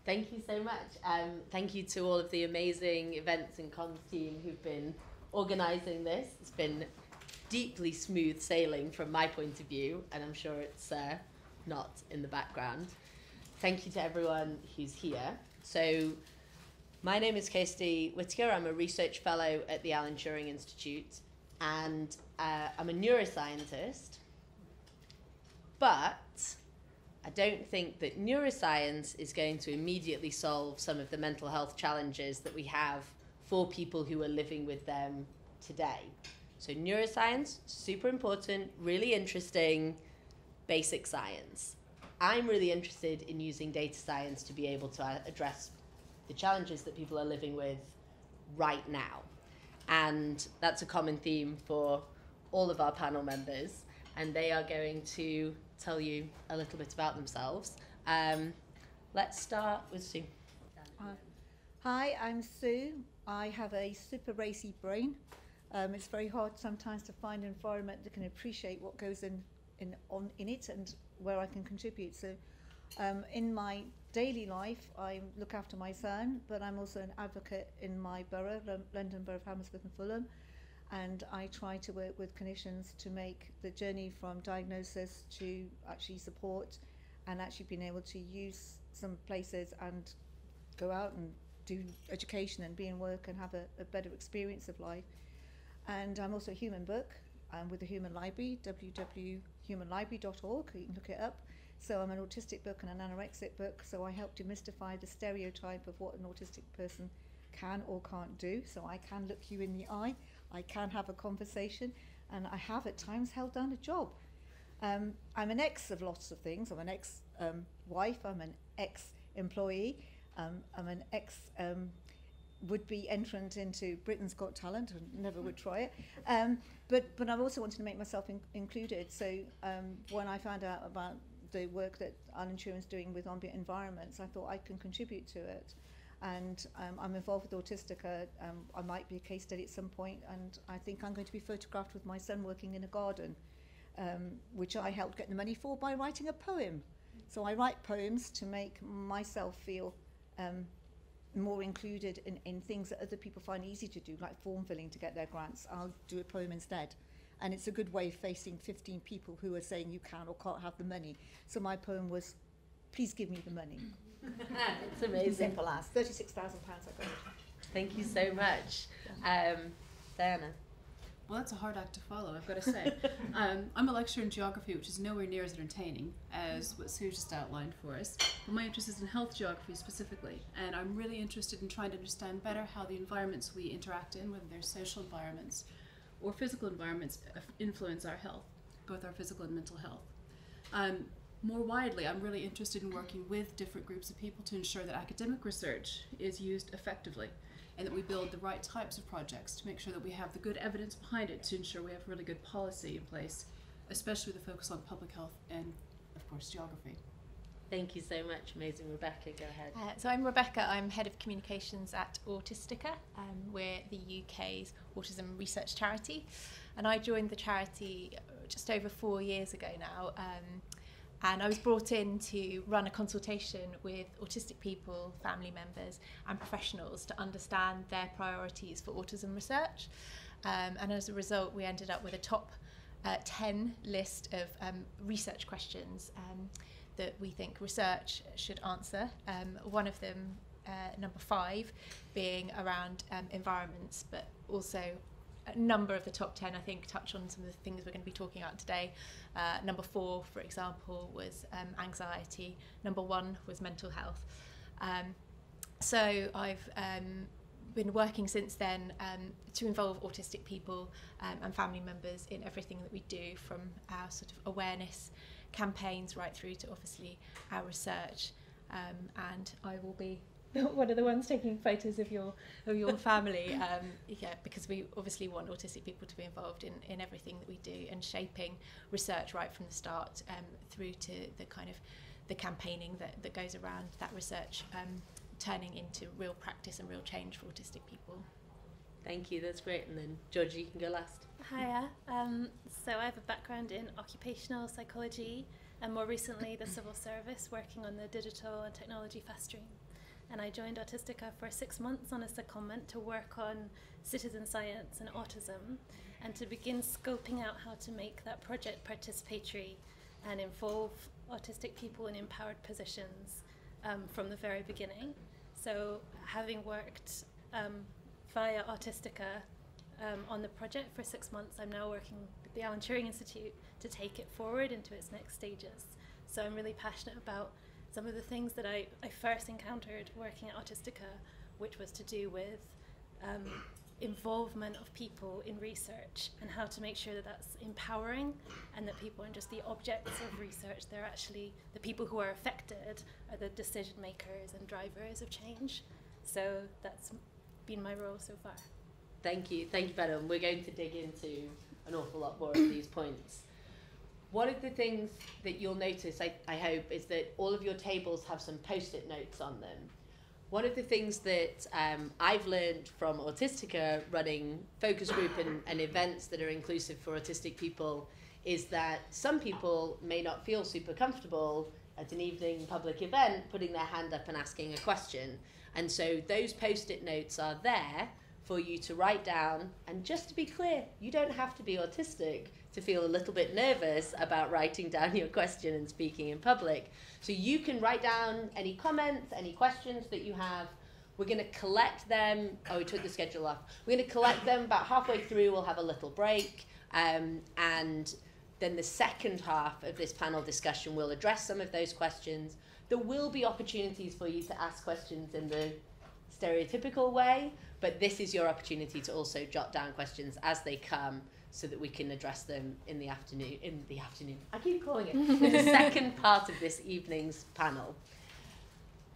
Thank you so much. Thank you to all of the amazing events and comms team who've been organising this. It's been deeply smooth sailing from my point of view, and I'm sure it's not in the background. Thank you to everyone who's here. So, my name is Kirstie Whitaker. I'm a research fellow at the Alan Turing Institute, and I'm a neuroscientist, but I don't think that neuroscience is going to immediately solve some of the mental health challenges that we have for people who are living with them today. So neuroscience, super important, really interesting, basic science. I'm really interested in using data science to be able to address the challenges that people are living with right now. And that's a common theme for all of our panel members, and they are going to tell you a little bit about themselves. Let's start with Sue. Hi, I'm Sue. I have a super racy brain. It's very hard sometimes to find an environment that can appreciate what goes in it and where I can contribute. So in my daily life, I look after my son, but I'm also an advocate in my borough, London Borough of Hammersmith and Fulham. And I try to work with clinicians to make the journey from diagnosis to actually support and actually being able to use some places and go out and do education and be in work and have a better experience of life. And I'm also a human book. I'm with the Human Library, www.humanlibrary.org. You can look it up. So I'm an autistic book and an anorexic book. So I help demystify the stereotype of what an autistic person can or can't do. So I can look you in the eye. I can have a conversation. And I have at times held down a job. I'm an ex of lots of things. I'm an ex-wife. I'm an ex-employee. I'm an ex would-be entrant into Britain's Got Talent, and never would try it. But I also wanted to make myself included. So when I found out about the work that Alan Turing's doing with ambient environments, I thought I can contribute to it. And I'm involved with Autistica. I might be a case study at some point, and I think I'm going to be photographed with my son working in a garden, which I helped get the money for by writing a poem. So I write poems to make myself feel more included in things that other people find easy to do, like form filling to get their grants. I'll do a poem instead. And it's a good way of facing 15 people who are saying you can or can't have the money. So my poem was, please give me the money. It's amazing. Simple as. £36,000 I got it. Thank you so much. Dianna. Well, that's a hard act to follow, I've got to say. I'm a lecturer in geography, which is nowhere near as entertaining as what Sue just outlined for us. But my interest is in health geography specifically, and I'm really interested in trying to understand better how the environments we interact in, whether they're social environments or physical environments, influence our health, both our physical and mental health. More widely, I'm really interested in working with different groups of people to ensure that academic research is used effectively, and that we build the right types of projects to make sure that we have the good evidence behind it to ensure we have really good policy in place, especially with the focus on public health and, of course, geography. Thank you so much. Amazing. Rebecca, go ahead. So I'm Rebecca. I'm Head of Communications at Autistica. We're the UK's autism research charity. And I joined the charity just over 4 years ago now. And I was brought in to run a consultation with autistic people, family members and professionals to understand their priorities for autism research. And as a result, we ended up with a top 10 list of research questions that we think research should answer. One of them, number 5, being around environments, but also a number of the top 10, I think, touch on some of the things we're going to be talking about today. Number 4, for example, was anxiety. Number 1 was mental health. So I've been working since then to involve autistic people and family members in everything that we do, from our sort of awareness campaigns right through to obviously our research. And I will be one of the ones taking photos of your family, because we obviously want autistic people to be involved in everything that we do, and shaping research right from the start through to the kind of the campaigning that goes around that research, turning into real practice and real change for autistic people. Thank you, that's great. And then Georgie, you can go last. Hiya. So I have a background in occupational psychology and more recently the civil service, working on the digital and technology fast stream. and I joined Autistica for 6 months on a secondment to work on citizen science and autism, and to begin scoping out how to make that project participatory and involve autistic people in empowered positions from the very beginning. So having worked via Autistica on the project for 6 months, I'm now working with the Alan Turing Institute to take it forward into its next stages. So I'm really passionate about some of the things that I first encountered working at Autistica, which was to do with involvement of people in research and how to make sure that that's empowering and that people aren't just the objects of research, they're actually the people who are affected are the decision makers and drivers of change. So that's been my role so far. Thank you, Bella. We're going to dig into an awful lot more of these points. One of the things that you'll notice, I hope, is that all of your tables have some post-it notes on them. One of the things that I've learned from Autistica, running focus group and events that are inclusive for autistic people, is that some people may not feel super comfortable at an evening public event putting their hand up and asking a question. And so those post-it notes are there for you to write down. And just to be clear, you don't have to be autistic to feel a little bit nervous about writing down your question and speaking in public. So you can write down any comments, any questions that you have. We're going to collect them. Oh, we took the schedule off. We're going to collect them about halfway through. We'll have a little break. And then the second half of this panel discussion will address some of those questions. There will be opportunities for you to ask questions in the stereotypical way, but this is your opportunity to also jot down questions as they come, so that we can address them in the afternoon. I keep calling it in the second part of this evening's panel.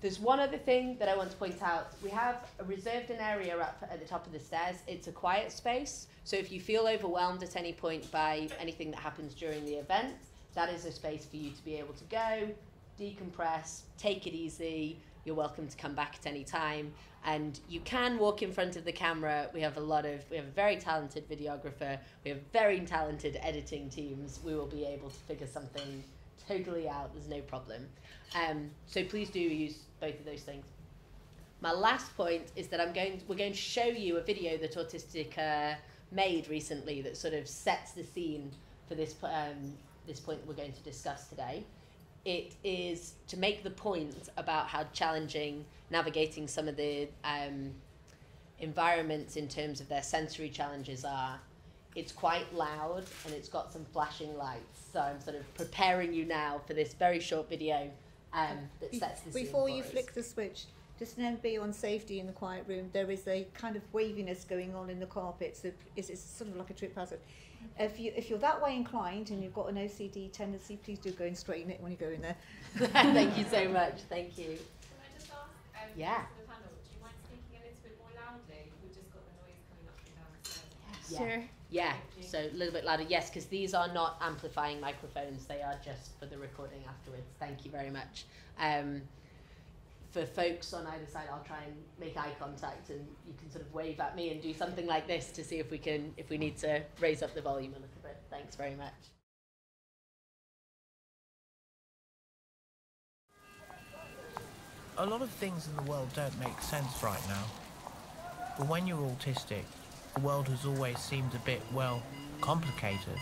There's one other thing that I want to point out. We have reserved an area up at the top of the stairs. It's a quiet space, so if you feel overwhelmed at any point by anything that happens during the event, that is a space for you to be able to go, decompress, take it easy. You're welcome to come back at any time. And you can walk in front of the camera. We have a very talented videographer. We have very talented editing teams. We will be able to figure something totally out. There's no problem. So please do use both of those things. My last point is that we're going to show you a video that Autistica made recently that sort of sets the scene for this point we're going to discuss today. It is to make the point about how challenging navigating some of the environments in terms of their sensory challenges are. It's quite loud and it's got some flashing lights. So I'm sort of preparing you now for this very short video that sets the scene. Before you flick the switch, just an be on safety in the quiet room. There is a kind of waviness going on in the carpet, so it's sort of like a trip hazard. If you're that way inclined and you've got an OCD tendency, please do go and straighten it when you go in there. Thank you so much. Thank you. Can I just ask, yeah. for the panel, do you mind speaking a little bit more loudly? We've just got the noise coming up and down the stairs. Yeah. Sure. Yeah, so a little bit louder. Yes, because these are not amplifying microphones. They are just for the recording afterwards. Thank you very much. For folks on either side, I'll try and make eye contact, and you can sort of wave at me and do something like this to see if we need to raise up the volume a little bit. Thanks very much. A lot of things in the world don't make sense right now. But when you're autistic, the world has always seemed a bit, well, complicated.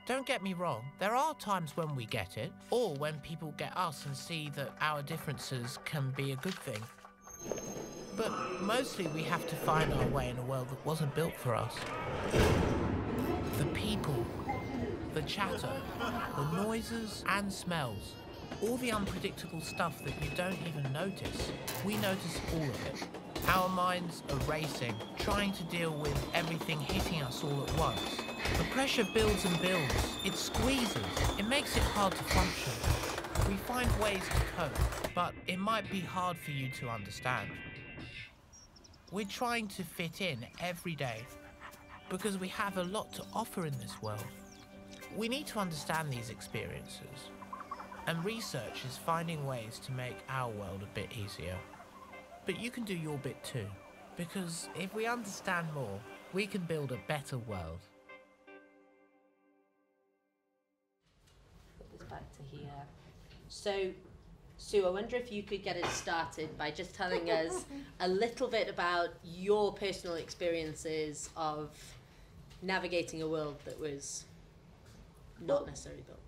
Don't get me wrong, there are times when we get it, or when people get us and see that our differences can be a good thing. But mostly we have to find our way in a world that wasn't built for us. The people, the chatter, the noises and smells, all the unpredictable stuff that you don't even notice, we notice all of it. Our minds are racing, trying to deal with everything hitting us all at once. The pressure builds and builds. It squeezes. It makes it hard to function. We find ways to cope, but it might be hard for you to understand. We're trying to fit in every day because we have a lot to offer in this world. We need to understand these experiences, and research is finding ways to make our world a bit easier. But you can do your bit too, because if we understand more, we can build a better world. Put this back to here. So Sue, I wonder if you could get us started by just telling us a little bit about your personal experiences of navigating a world that was not necessarily built.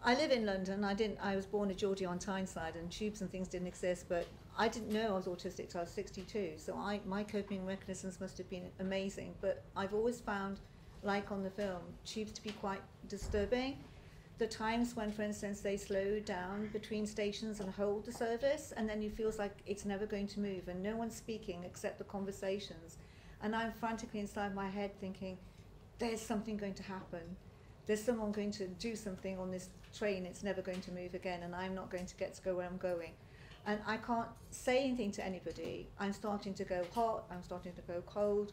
I live in London. I was born a Geordie on Tyneside, and tubes and things didn't exist, but I didn't know I was autistic till I was 62, so my coping mechanisms must have been amazing. But I've always found, like on the film, tubes to be quite disturbing. The times when, for instance, they slow down between stations and hold the service, and then you feel like it's never going to move, and no one's speaking except the conversations. And I'm frantically inside my head thinking, there's something going to happen. There's someone going to do something on this train, it's never going to move again, and I'm not going to get to go where I'm going. And I can't say anything to anybody. I'm starting to go hot, I'm starting to go cold,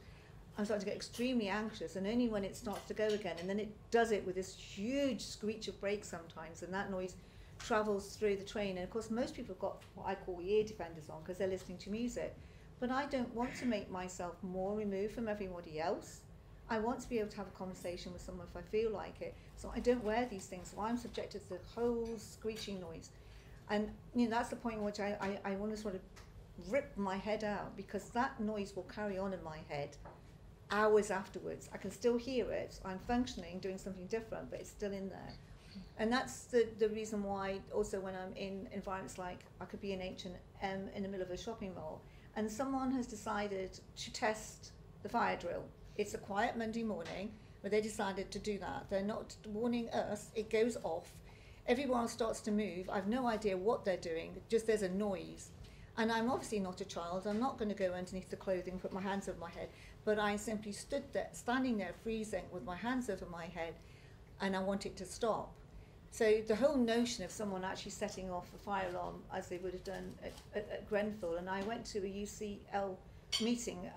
I'm starting to get extremely anxious, and only when it starts to go again, and then it does it with this huge screech of brakes sometimes, and that noise travels through the train. And of course most people have got what I call ear defenders on because they're listening to music. But I don't want to make myself more removed from everybody else. I want to be able to have a conversation with someone if I feel like it. So I don't wear these things, so I'm subjected to the whole screeching noise. And that's the point in which I want to sort of rip my head out, because that noise will carry on in my head hours afterwards. I can still hear it, I'm functioning, doing something different, but it's still in there. And that's the reason why also when I'm in environments like, I could be in H&M in the middle of a shopping mall, and someone has decided to test the fire drill. It's a quiet Monday morning, but they decided to do that. They're not warning us, it goes off. Everyone starts to move, I've no idea what they're doing, just there's a noise. And I'm obviously not a child, I'm not going to go underneath the clothing, put my hands over my head, but I simply stood there, standing there freezing with my hands over my head, and I want it to stop. So the whole notion of someone actually setting off a fire alarm, as they would have done at Grenfell, and I went to a UCL meeting,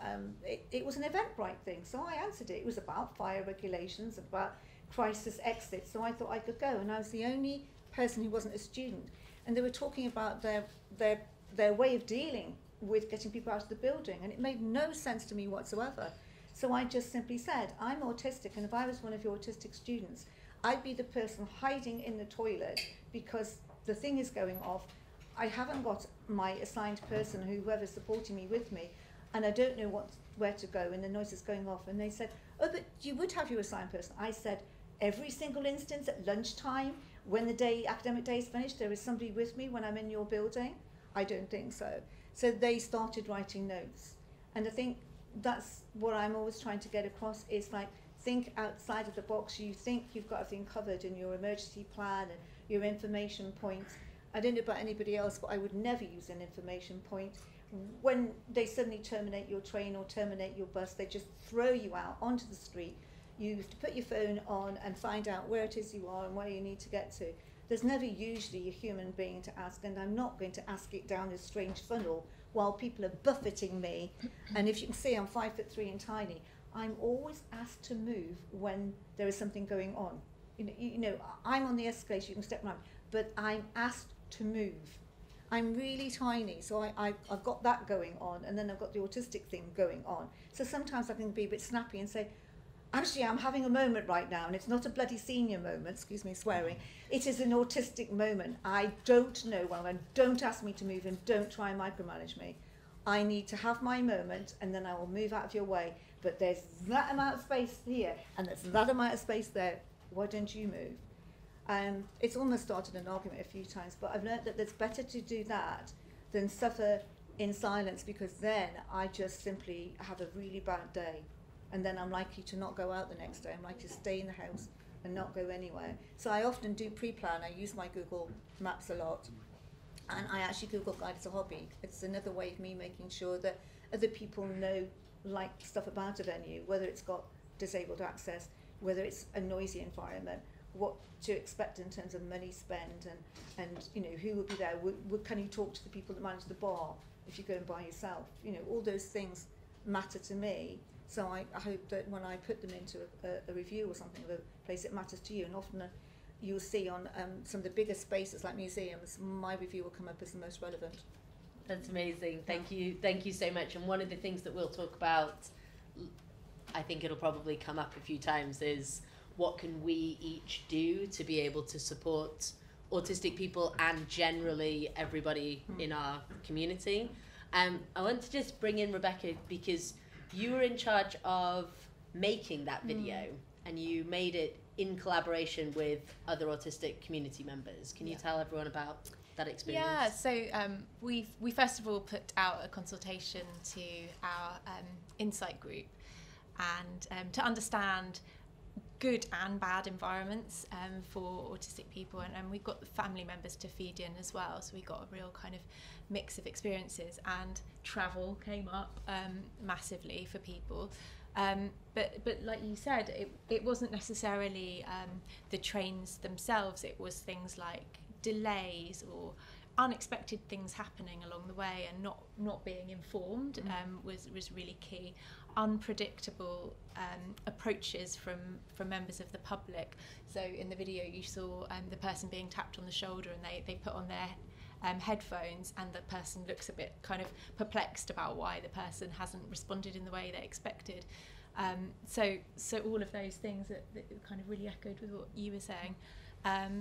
it was an Eventbrite thing, so I answered it. It was about fire regulations, about crisis exits, so I thought I could go, and I was the only person who wasn't a student. And they were talking about their way of dealing with getting people out of the building, and it made no sense to me whatsoever. So I just simply said, I'm autistic, and if I was one of your autistic students, I'd be the person hiding in the toilet because the thing is going off. I haven't got my assigned person, whoever's supporting me, with me, and I don't know where to go, and the noise is going off. And they said, oh, but you would have your assigned person. I said, every single instance at lunchtime, when the academic day is finished, there is somebody with me when I'm in your building? I don't think so. So they started writing notes. And I think that's what I'm always trying to get across, is like, think outside of the box. You think you've got everything covered in your emergency plan and your information points. I don't know about anybody else, but I would never use an information point. When they suddenly terminate your train or terminate your bus, they just throw you out onto the street. You have to put your phone on and find out where it is you are and where you need to get to. There's never usually a human being to ask, and I'm not going to ask it down this strange funnel while people are buffeting me. And if you can see, I'm 5'3" and tiny. I'm always asked to move when there is something going on. You know, I'm on the escalator, you can step around, but I'm asked to move. I'm really tiny, so I've got that going on, and then I've got the autistic thing going on. So sometimes I can be a bit snappy and say, actually, I'm having a moment right now, and it's not a bloody senior moment, excuse me swearing, it is an autistic moment. I don't know well, and don't ask me to move, and don't try and micromanage me. I need to have my moment, and then I will move out of your way. But there's that amount of space here, and there's that amount of space there. Why don't you move? It's almost started an argument a few times, but I've learned that it's better to do that than suffer in silence, because then I just simply have a really bad day. And then I'm likely to not go out the next day. I'm likely to stay in the house and not go anywhere. So I often do pre-plan. I use my Google Maps a lot. And I actually Google Guide as a hobby. It's another way of me making sure that other people know stuff about a venue, whether it's got disabled access, whether it's a noisy environment, what to expect in terms of money spent, and you know, who will be there. Can you talk to the people that manage the bar if you go and by yourself? You know, all those things matter to me. So I hope that when I put them into a review or something of a place, it matters to you. And often you'll see on some of the bigger spaces like museums, my review will come up as the most relevant. That's amazing. Thank you so much. And one of the things that we'll talk about, I think it'll probably come up a few times, is what can we each do to be able to support autistic people and generally everybody in our community. I want to just bring in Rebecca because you were in charge of making that video and you made it in collaboration with other autistic community members. Can you tell everyone about that experience? Yeah, so we first of all put out a consultation to our Insight group and to understand good and bad environments for autistic people, and we've got the family members to feed in as well, so we got a real kind of mix of experiences, and travel came up massively for people. But like you said, it wasn't necessarily the trains themselves, it was things like delays or unexpected things happening along the way, and not being informed was really key. Unpredictable approaches from members of the public. So in the video you saw the person being tapped on the shoulder, and they put on their headphones, and the person looks a bit kind of perplexed about why the person hasn't responded in the way they expected. So all of those things that kind of really echoed with what you were saying.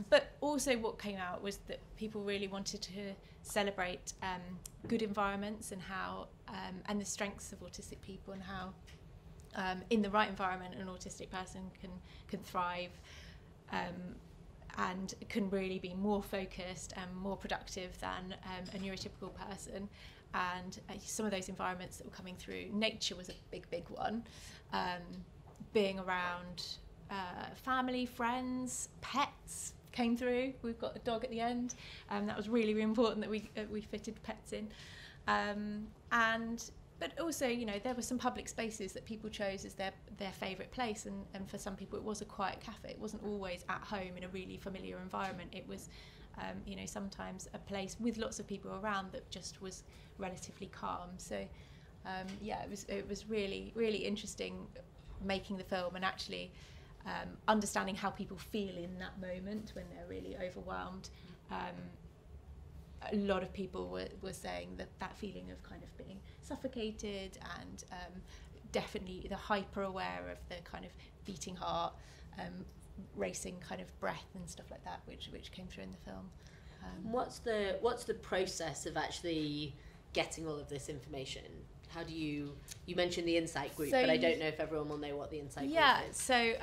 But also what came out was that people really wanted to celebrate good environments and how and the strengths of autistic people, and how in the right environment an autistic person can thrive and can really be more focused and more productive than a neurotypical person. And some of those environments that were coming through, nature was a big one, being around family, friends, pets came through. We've got a dog at the end, that was really important that we fitted pets in, but also, you know, there were some public spaces that people chose as their favourite place, and for some people it was a quiet cafe. It wasn't always at home in a really familiar environment. It was you know, sometimes a place with lots of people around that just was relatively calm. So yeah, it was really interesting making the film, and actually understanding how people feel in that moment when they're really overwhelmed. A lot of people were saying that feeling of kind of being suffocated, and definitely the hyper aware of the kind of beating heart, racing kind of breath and stuff like that, which came through in the film. What's the process of actually getting all of this information? How do you mentioned the Insight group, but I don't know if everyone will know what the Insight group is. So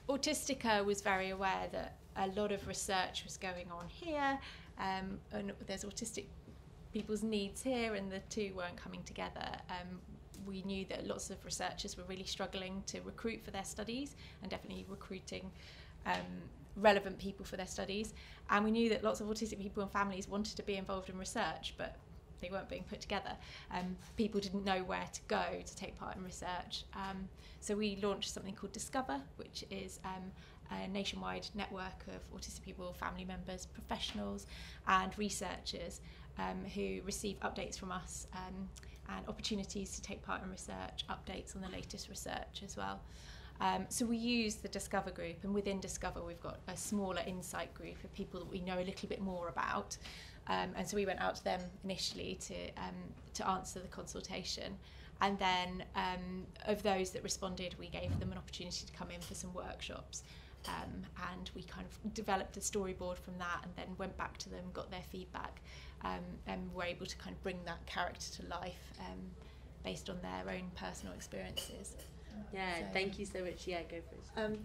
Autistica was very aware that a lot of research was going on here, and there's autistic people's needs here, and the two weren't coming together. We knew that lots of researchers were really struggling to recruit for their studies, and definitely recruiting relevant people for their studies. And we knew that lots of autistic people and families wanted to be involved in research, but they weren't being put together. People didn't know where to go to take part in research. So we launched something called Discover, which is a nationwide network of autistic people, family members, professionals and researchers who receive updates from us, and opportunities to take part in research, updates on the latest research as well. So we use the Discover group, and within Discover we've got a smaller Insight group of people that we know a little bit more about. And so we went out to them initially to answer the consultation, and then of those that responded, we gave them an opportunity to come in for some workshops, and we kind of developed a storyboard from that, and then went back to them, got their feedback, and were able to kind of bring that character to life based on their own personal experiences. Yeah, so, thank you so much. Yeah, go for it.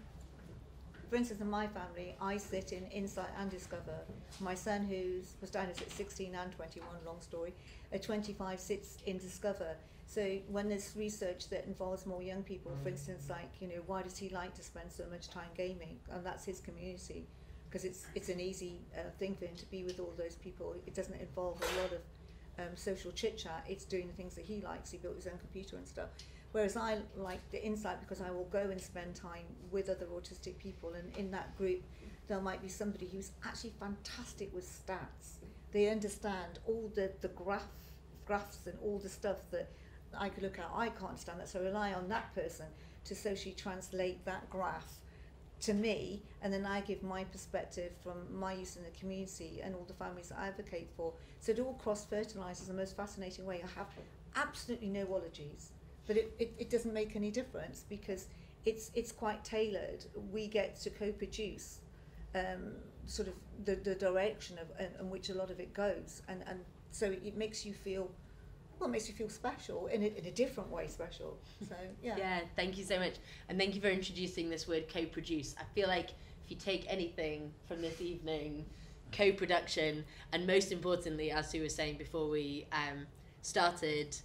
For instance, in my family, I sit in Insight and Discover. My son, who was diagnosed at 16 and 21, long story, at 25 sits in Discover. So when there's research that involves more young people, for instance, like, you know, why does he like to spend so much time gaming? And that's his community, because it's an easy thing for him to be with all those people. It doesn't involve a lot of social chit-chat. It's doing the things that he likes. He built his own computer and stuff. Whereas I like the Insight because I will go and spend time with other autistic people, and in that group there might be somebody who's actually fantastic with stats. They understand all the graphs and all the stuff that I could look at. I can't understand that, so I rely on that person to socially translate that graph to me, and then I give my perspective from my use in the community and all the families that I advocate for. So it all cross-fertilises in the most fascinating way. I have absolutely no ologies. But it doesn't make any difference because it's quite tailored. We get to co-produce sort of the direction of in which a lot of it goes, and so it makes you feel, well, it makes you feel special in a different way special. So yeah. Yeah, thank you so much, and thank you for introducing this word co-produce. I feel like if you take anything from this evening, co-production, and most importantly, as Sue was saying before we started,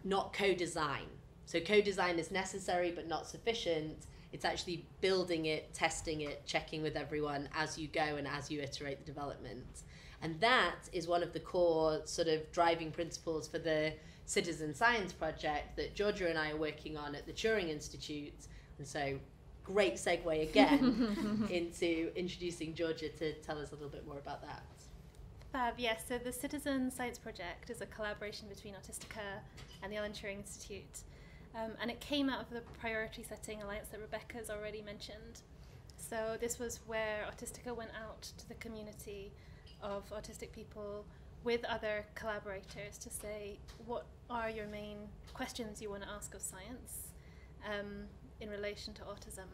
not co-design. So co-design is necessary but not sufficient. It's actually building it, testing it, checking with everyone as you go and as you iterate the development. And that is one of the core sort of driving principles for the citizen science project that Georgia and I are working on at the Turing Institute. And so, great segue again into introducing Georgia to tell us a little bit more about that. Fab, yes. So the Citizen Science Project is a collaboration between Autistica and the Alan Turing Institute. And it came out of the priority setting alliance that Rebecca's already mentioned. So this was where Autistica went out to the community of autistic people with other collaborators to say, what are your main questions you want to ask of science in relation to autism?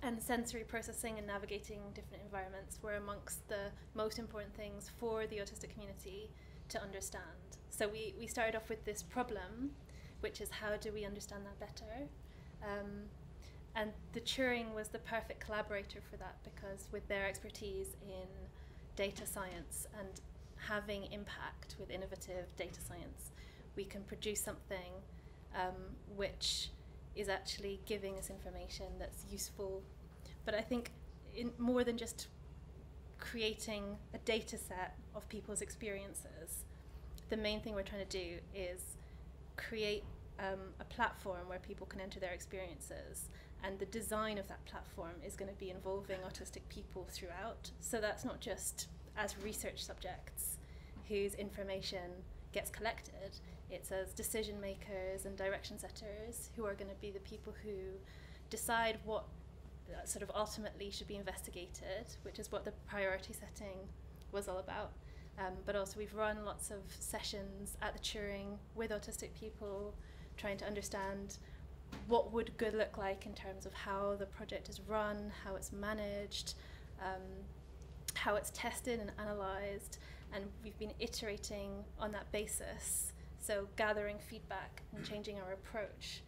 And sensory processing and navigating different environments were amongst the most important things for the autistic community to understand. So we started off with this problem, which is how do we understand that better? And the Turing was the perfect collaborator for that, because with their expertise in data science and having impact with innovative data science, we can produce something which is actually giving us information that's useful. But I think more than just creating a data set of people's experiences, the main thing we're trying to do is create a platform where people can enter their experiences, and the design of that platform is going to be involving autistic people throughout. So that's not just as research subjects whose information gets collected, it's as decision makers and direction setters who are going to be the people who decide what sort of ultimately should be investigated, which is what the priority setting was all about. But also we've run lots of sessions at the Turing with autistic people, trying to understand what would good look like in terms of how the project is run, how it's managed, how it's tested and analysed, and we've been iterating on that basis, so gathering feedback and changing our approach.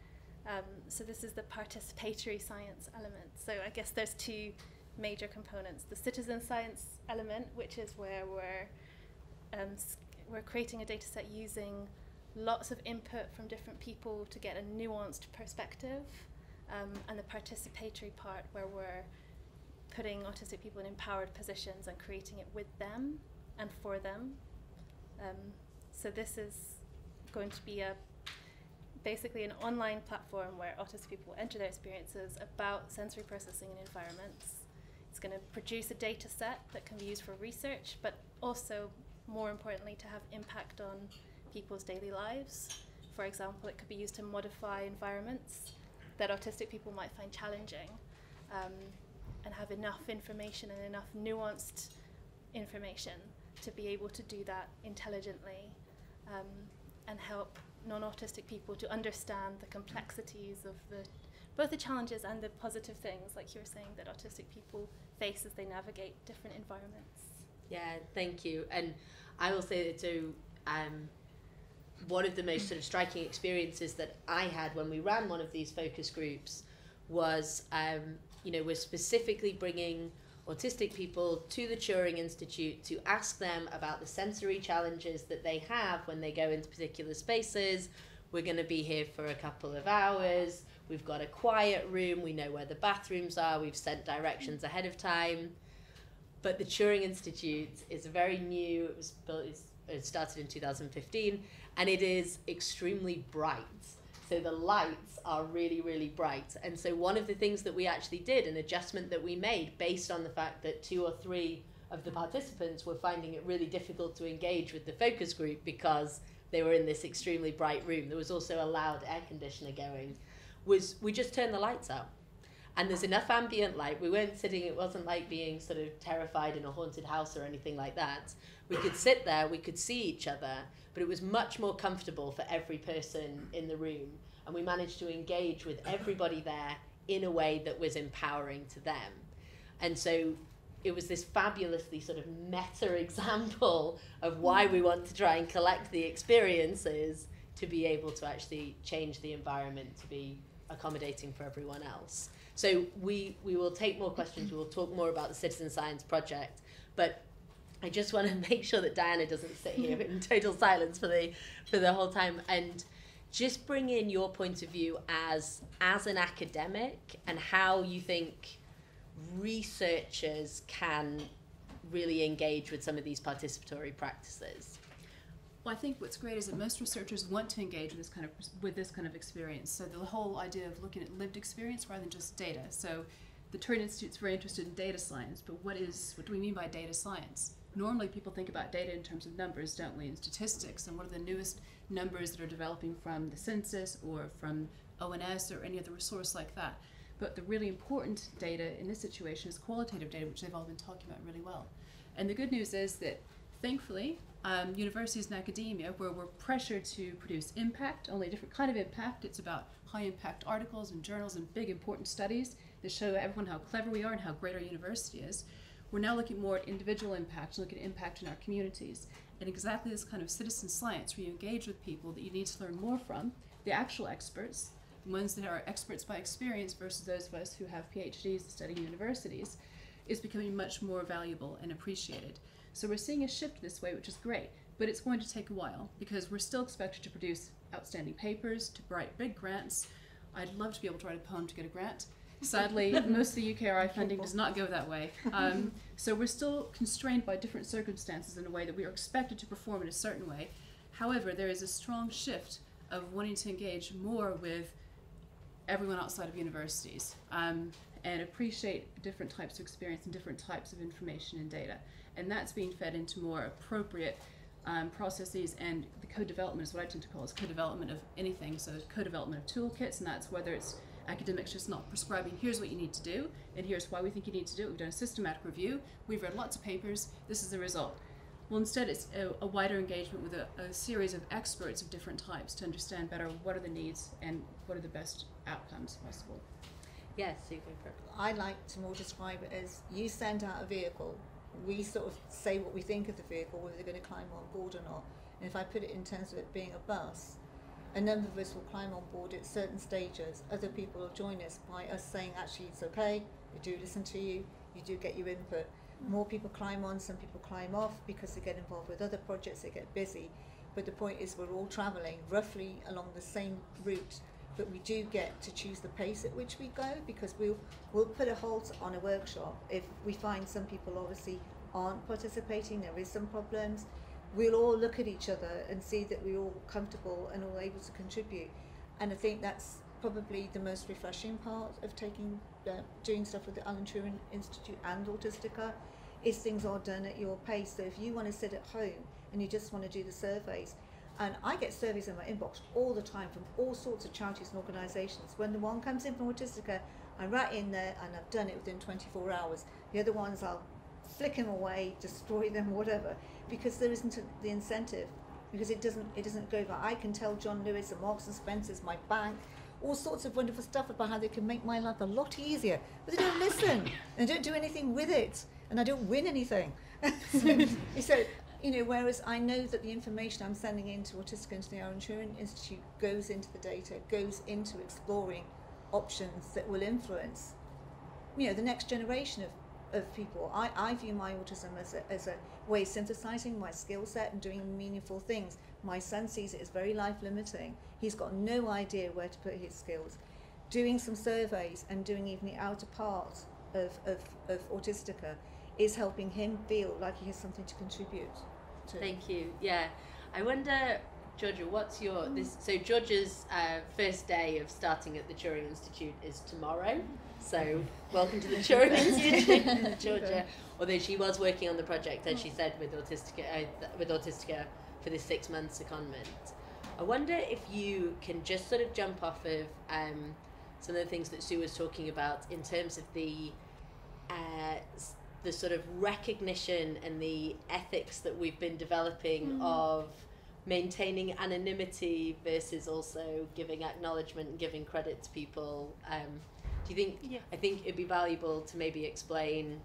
So this is the participatory science element. So I guess there's two major components. The citizen science element, which is where we're creating a data set using lots of input from different people to get a nuanced perspective, and the participatory part where we're putting autistic people in empowered positions and creating it with them and for them. So this is going to be basically an online platform where autistic people enter their experiences about sensory processing in environments. It's going to produce a data set that can be used for research, but also, more importantly, to have impact on people's daily lives. For example, it could be used to modify environments that autistic people might find challenging, and have enough information and enough nuanced information to be able to do that intelligently, and help non-autistic people to understand the complexities of both the challenges and the positive things, like you were saying, that autistic people face as they navigate different environments. Yeah, thank you. And I will say that too, one of the most sort of striking experiences that I had when we ran one of these focus groups was, we're specifically bringing autistic people to the Turing Institute to ask them about the sensory challenges that they have when they go into particular spaces. We're going to be here for a couple of hours. We've got a quiet room. We know where the bathrooms are. We've sent directions ahead of time. But the Turing Institute is very new. It started in 2015, and it is extremely bright. So the lights are really, really bright. And so one of the things that we actually did, an adjustment that we made based on the fact that 2 or 3 of the participants were finding it really difficult to engage with the focus group because they were in this extremely bright room. There was also a loud air conditioner going, was we just turned the lights out. And there's enough ambient light. We weren't sitting, it wasn't like being sort of terrified in a haunted house or anything like that. We could sit there, we could see each other, but it was much more comfortable for every person in the room. And we managed to engage with everybody there in a way that was empowering to them. And so it was this fabulously sort of meta example of why we want to try and collect the experiences to be able to actually change the environment to be accommodating for everyone else. So we will take more questions, we will talk more about the citizen science project, but I just want to make sure that Dianna doesn't sit here in total silence for the whole time, and just bring in your point of view as an academic and how you think researchers can really engage with some of these participatory practices. Well, I think what's great is that most researchers want to engage with this kind of experience. So the whole idea of looking at lived experience rather than just data. So the Turing Institute's very interested in data science, but what do we mean by data science? Normally people think about data in terms of numbers, don't we, and statistics, and what are the newest numbers that are developing from the census or from ONS or any other resource like that. But the really important data in this situation is qualitative data, which they've all been talking about really well. And the good news is that, thankfully, universities and academia, where we're pressured to produce impact, only a different kind of impact. It's about high impact articles and journals and big important studies that show everyone how clever we are and how great our university is. We're now looking more at individual impact, looking at impact in our communities. And exactly this kind of citizen science where you engage with people that you need to learn more from, the actual experts, the ones that are experts by experience versus those of us who have PhDs studying universities, is becoming much more valuable and appreciated. So we're seeing a shift this way, which is great, but it's going to take a while because we're still expected to produce outstanding papers, to write big grants. I'd love to be able to write a poem to get a grant. Sadly, most of the UKRI funding does not go that way. So we're still constrained by different circumstances in a way that we are expected to perform in a certain way. However, there is a strong shift of wanting to engage more with everyone outside of universities and appreciate different types of experience and different types of information and data. And that's being fed into more appropriate processes, and the co-development is what I tend to call is co-development of anything. So co-development of toolkits, and that's whether it's academics just not prescribing, here's what you need to do, and here's why we think you need to do it. We've done a systematic review, we've read lots of papers, this is the result. Well, instead it's a wider engagement with a series of experts of different types to understand better what are the needs and what are the best outcomes possible. Yes, super. I like to more describe it as you send out a vehicle, we sort of say what we think of the vehicle, whether they're going to climb on board or not. And if I put it in terms of it being a bus, a number of us will climb on board at certain stages. Other people will join us by us saying, actually, it's okay, we do listen to you, you do get your input. More people climb on, some people climb off because they get involved with other projects, they get busy. But the point is we're all travelling roughly along the same route, but we do get to choose the pace at which we go, because we'll put a halt on a workshop if we find some people obviously aren't participating, there is some problems. We'll all look at each other and see that we're all comfortable and all able to contribute. And I think that's probably the most refreshing part of doing stuff with the Alan Turing Institute and Autistica, is things are done at your pace. So if you want to sit at home and you just want to do the surveys, and I get surveys in my inbox all the time from all sorts of charities and organisations. When the one comes in from Autistica, I write in there and I've done it within 24 hours. The other ones I'll flick them away, destroy them, whatever, because there isn't the incentive, because it doesn't go by. I can tell John Lewis and Marks and Spencer's, my bank, all sorts of wonderful stuff about how they can make my life a lot easier, but they don't listen and don't do anything with it, and I don't win anything. So you know, whereas I know that the information I'm sending into Autistica and to the Alan Turing Institute goes into the data, goes into exploring options that will influence, you know, the next generation of people. I view my autism as a way of synthesizing my skill set and doing meaningful things. My son sees it as very life limiting. He's got no idea where to put his skills. Doing some surveys and doing even the outer part of Autistica is helping him feel like he has something to contribute to. Thank you. Yeah. I wonder, Georgia, what's your... So Georgia's first day of starting at the Turing Institute is tomorrow. So welcome to the Turing Institute, Georgia. Although she was working on the project, as she said, with Autistica for this 6 months secondment. I wonder if you can just sort of jump off of some of the things that Sue was talking about in terms of the sort of recognition and the ethics that we've been developing of maintaining anonymity versus also giving acknowledgement and giving credit to people. Do you think, I think it'd be valuable to maybe explain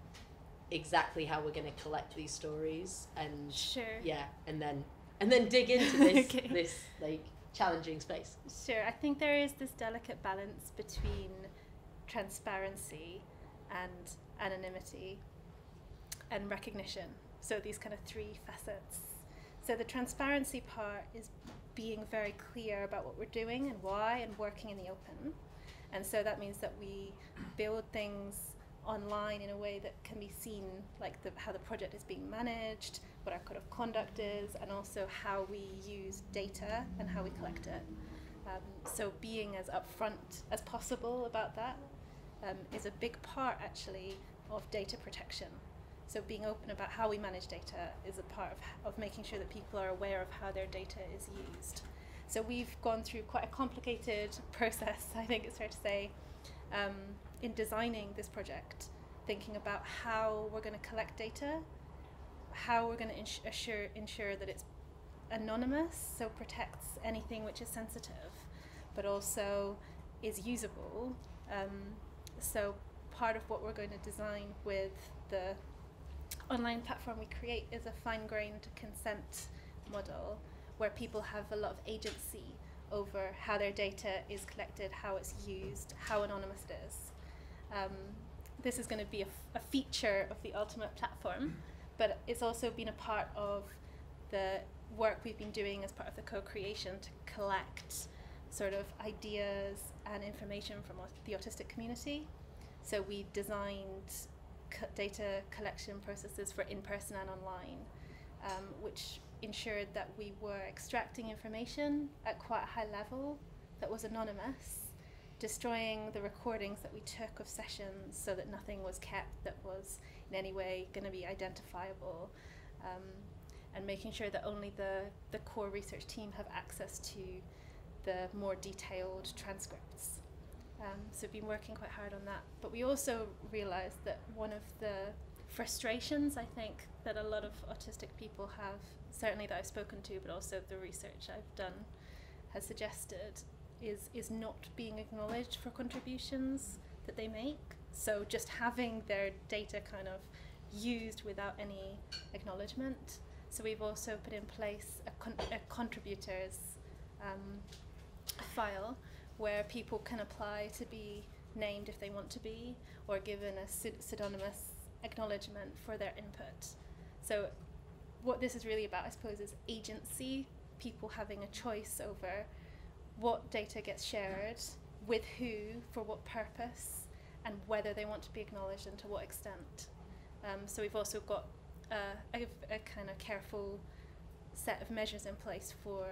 exactly how we're going to collect these stories and Sure. yeah, and then dig into this Okay. this like challenging space. Sure. I think there is this delicate balance between transparency and anonymity and recognition. So these kind of three facets. So the transparency part is being very clear about what we're doing and why, and working in the open. And so that means that we build things online in a way that can be seen, like how the project is being managed, what our code of conduct is, and also how we use data and how we collect it. So being as upfront as possible about that is a big part, actually, of data protection. So being open about how we manage data is a part of making sure that people are aware of how their data is used. So we've gone through quite a complicated process, I think it's fair to say, in designing this project, thinking about how we're going to collect data, how we're going to ensure that it's anonymous, so protects anything which is sensitive, but also is usable. So part of what we're going to design with the online platform we create is a fine-grained consent model where people have a lot of agency over how their data is collected, how it's used, how anonymous it is. This is going to be a feature of the ultimate platform, but it's also been a part of the work we've been doing as part of the co-creation to collect sort of ideas and information from the autistic community. So we designed data collection processes for in-person and online, which ensured that we were extracting information at quite a high level that was anonymous, destroying the recordings that we took of sessions so that nothing was kept that was in any way going to be identifiable, and making sure that only the core research team have access to the more detailed transcripts. So we've been working quite hard on that. But we also realised that one of the frustrations, I think, that a lot of autistic people have, certainly that I've spoken to, but also the research I've done has suggested, is not being acknowledged for contributions that they make. So just having their data kind of used without any acknowledgement. So we've also put in place a contributors file where people can apply to be named if they want to be, or given a pseudonymous acknowledgement for their input. So what this is really about, I suppose, is agency, people having a choice over what data gets shared, with who, for what purpose, and whether they want to be acknowledged and to what extent. So we've also got a kind of careful set of measures in place for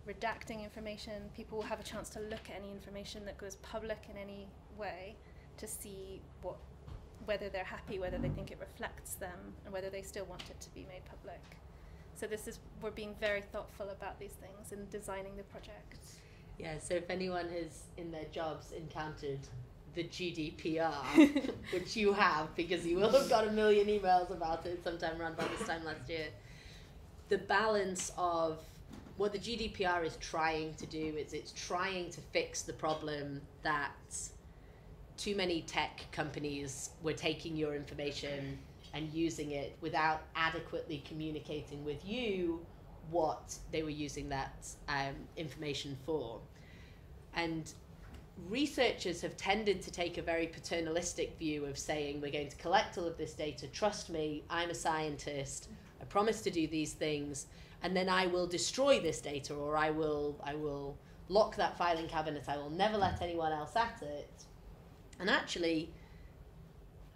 redacting information. People will have a chance to look at any information that goes public in any way to see whether they're happy, whether they think it reflects them, and whether they still want it to be made public. So we're being very thoughtful about these things in designing the project. Yeah, so if anyone has in their jobs encountered the GDPR, which you have because you will have got a million emails about it sometime around about this time last year, the balance of what the GDPR is trying to do is it's trying to fix the problem that too many tech companies were taking your information and using it without adequately communicating with you what they were using that information for. And researchers have tended to take a very paternalistic view of saying, we're going to collect all of this data, trust me, I'm a scientist, I promise to do these things, and then I will destroy this data, or I will lock that filing cabinet, I will never let anyone else at it. And actually,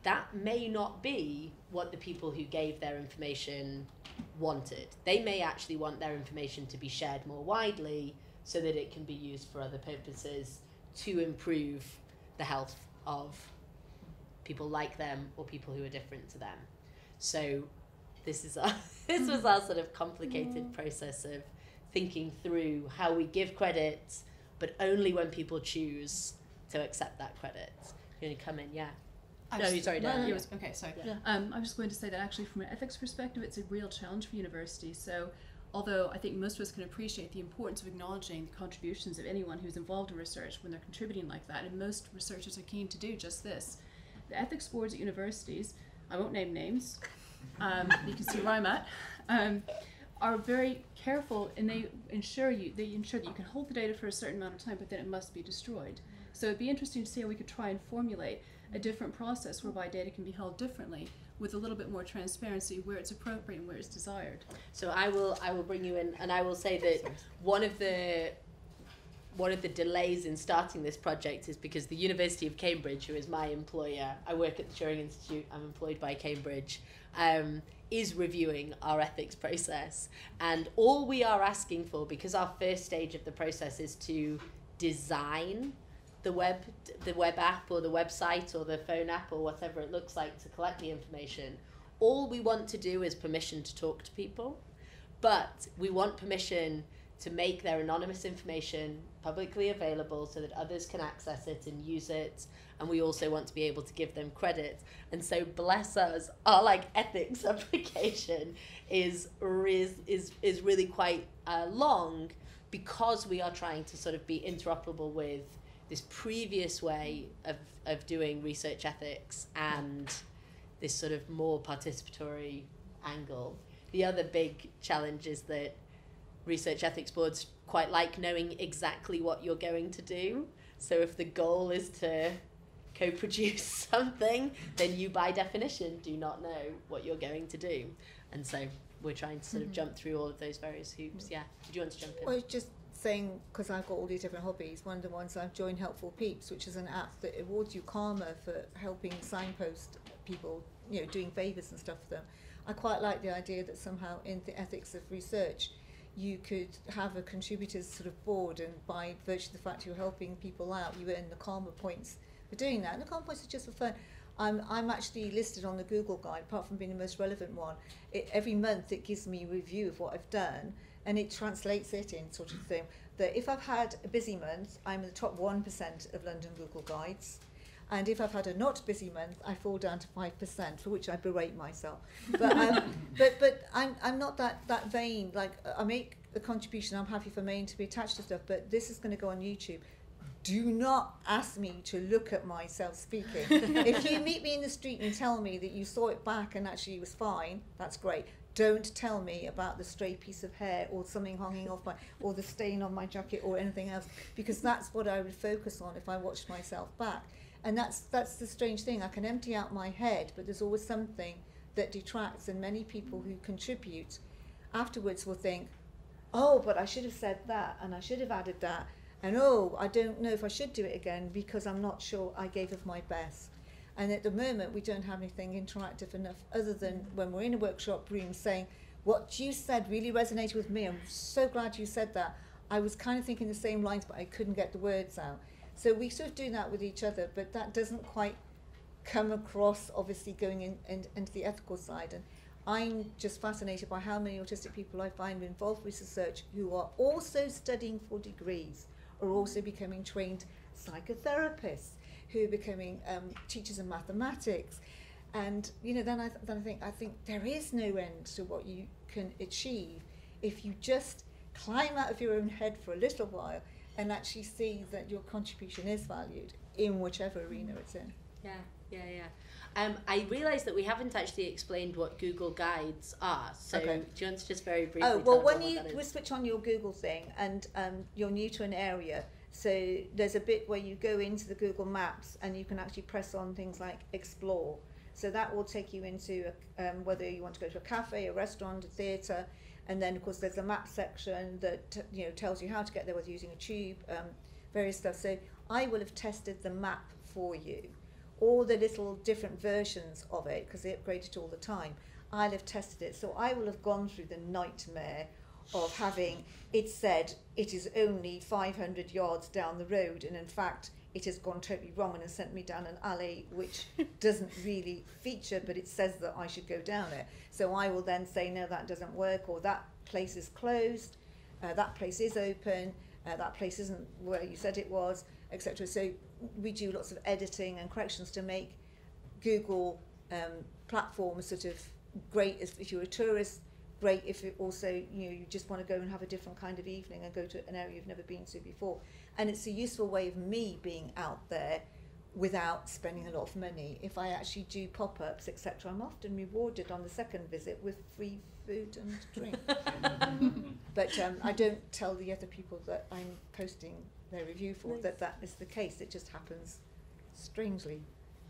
that may not be what the people who gave their information wanted. They may actually want their information to be shared more widely so that it can be used for other purposes to improve the health of people like them or people who are different to them. So this was our sort of complicated process of thinking through how we give credit, but only when people choose to accept that credit. You're going to come in, yeah. Sorry, Dan. Okay, sorry. Yeah. I'm just going to say that actually from an ethics perspective, it's a real challenge for universities. So although I think most of us can appreciate the importance of acknowledging the contributions of anyone who's involved in research when they're contributing like that, and most researchers are keen to do just this, the ethics boards at universities I won't name names, you can see where I'm at, are very careful, and they ensure that you can hold the data for a certain amount of time, but then it must be destroyed. So it'd be interesting to see how we could try and formulate a different process whereby data can be held differently, with a little bit more transparency where it's appropriate and where it's desired. So I will bring you in, and I will say that one of the delays in starting this project is because the University of Cambridge, who is my employer, I work at the Turing Institute, I'm employed by Cambridge, is reviewing our ethics process. And all we are asking for, because our first stage of the process is to design the web app or the website or the phone app or whatever it looks like to collect the information, all we want to do is permission to talk to people. But we want permission to make their anonymous information publicly available so that others can access it and use it, and we also want to be able to give them credit. And so, bless us, our ethics application is really quite long, because we are trying to sort of be interoperable with this previous way of doing research ethics and this sort of more participatory angle. The other big challenge is that research ethics boards quite like knowing exactly what you're going to do. So if the goal is to co-produce something, then you by definition do not know what you're going to do. And so we're trying to sort of jump through all of those various hoops. Yeah, do you want to jump in? Well, just saying, because I've got all these different hobbies, one of the ones I've joined Helpful Peeps, which is an app that awards you karma for helping signpost people, doing favours and stuff for them. I quite like the idea that somehow in the ethics of research, you could have a contributors sort of board, and by virtue of the fact you're helping people out, you earn the karma points for doing that. And the karma points are just for fun. I'm actually listed on the Google Guide, apart from being the most relevant one. Every month it gives me a review of what I've done, and it translates it in sort of thing that if I've had a busy month, I'm in the top 1% of London Google Guides. And if I've had a not busy month, I fall down to 5%, for which I berate myself. But but I'm not that vain. I make a contribution, I'm happy for mine to be attached to stuff, but this is going to go on YouTube. Do not ask me to look at myself speaking. If you meet me in the street and tell me that you saw it back and actually it was fine, that's great. Don't tell me about the stray piece of hair or something hanging off or the stain on my jacket or anything else, because that's what I would focus on if I watched myself back. And that's the strange thing. I can empty out my head, but there's always something that detracts, and many people who contribute afterwards will think, oh, but I should have said that, and I should have added that, and oh, I don't know if I should do it again because I'm not sure I gave of my best. And at the moment, we don't have anything interactive enough other than when we're in a workshop room saying, what you said really resonated with me. I'm so glad you said that. I was kind of thinking the same lines, but I couldn't get the words out. So we sort of do that with each other, but that doesn't quite come across, obviously, going into the ethical side. And I'm just fascinated by how many autistic people I find involved with research who are also studying for degrees, or also becoming trained psychotherapists, who are becoming teachers of mathematics. And then I think there is no end to what you can achieve if you just climb out of your own head for a little while and actually see that your contribution is valued in whichever arena it's in. Yeah. I realise that we haven't actually explained what Google Guides are, so Okay. do you want to just very briefly Oh, tell well, us when what you that is? switch on your Google thing and you're new to an area, so there's a bit where you go into the Google Maps and you can actually press on things like Explore. So that will take you into whether you want to go to a cafe, a restaurant, a theatre, and then of course there's a map section that tells you how to get there, whether using a tube, various stuff. So I will have tested the map for you, all the little different versions of it, because they upgrade it all the time. I'll have tested it, so I will have gone through the nightmare of having it said it is only 500 yards down the road, and in fact it has gone totally wrong and has sent me down an alley which doesn't really feature, but it says that I should go down it. So I will then say, no, that doesn't work, or that place is closed, that place is open, that place isn't where you said it was, etc. So we do lots of editing and corrections to make Google platforms sort of great if you're a tourist, great if it also you just want to go and have a different kind of evening and go to an area you've never been to before. And it's a useful way of me being out there without spending a lot of money. If I actually do pop-ups, etc., I'm often rewarded on the second visit with free food and drink. But I don't tell the other people that I'm posting their review for that is the case. It just happens strangely,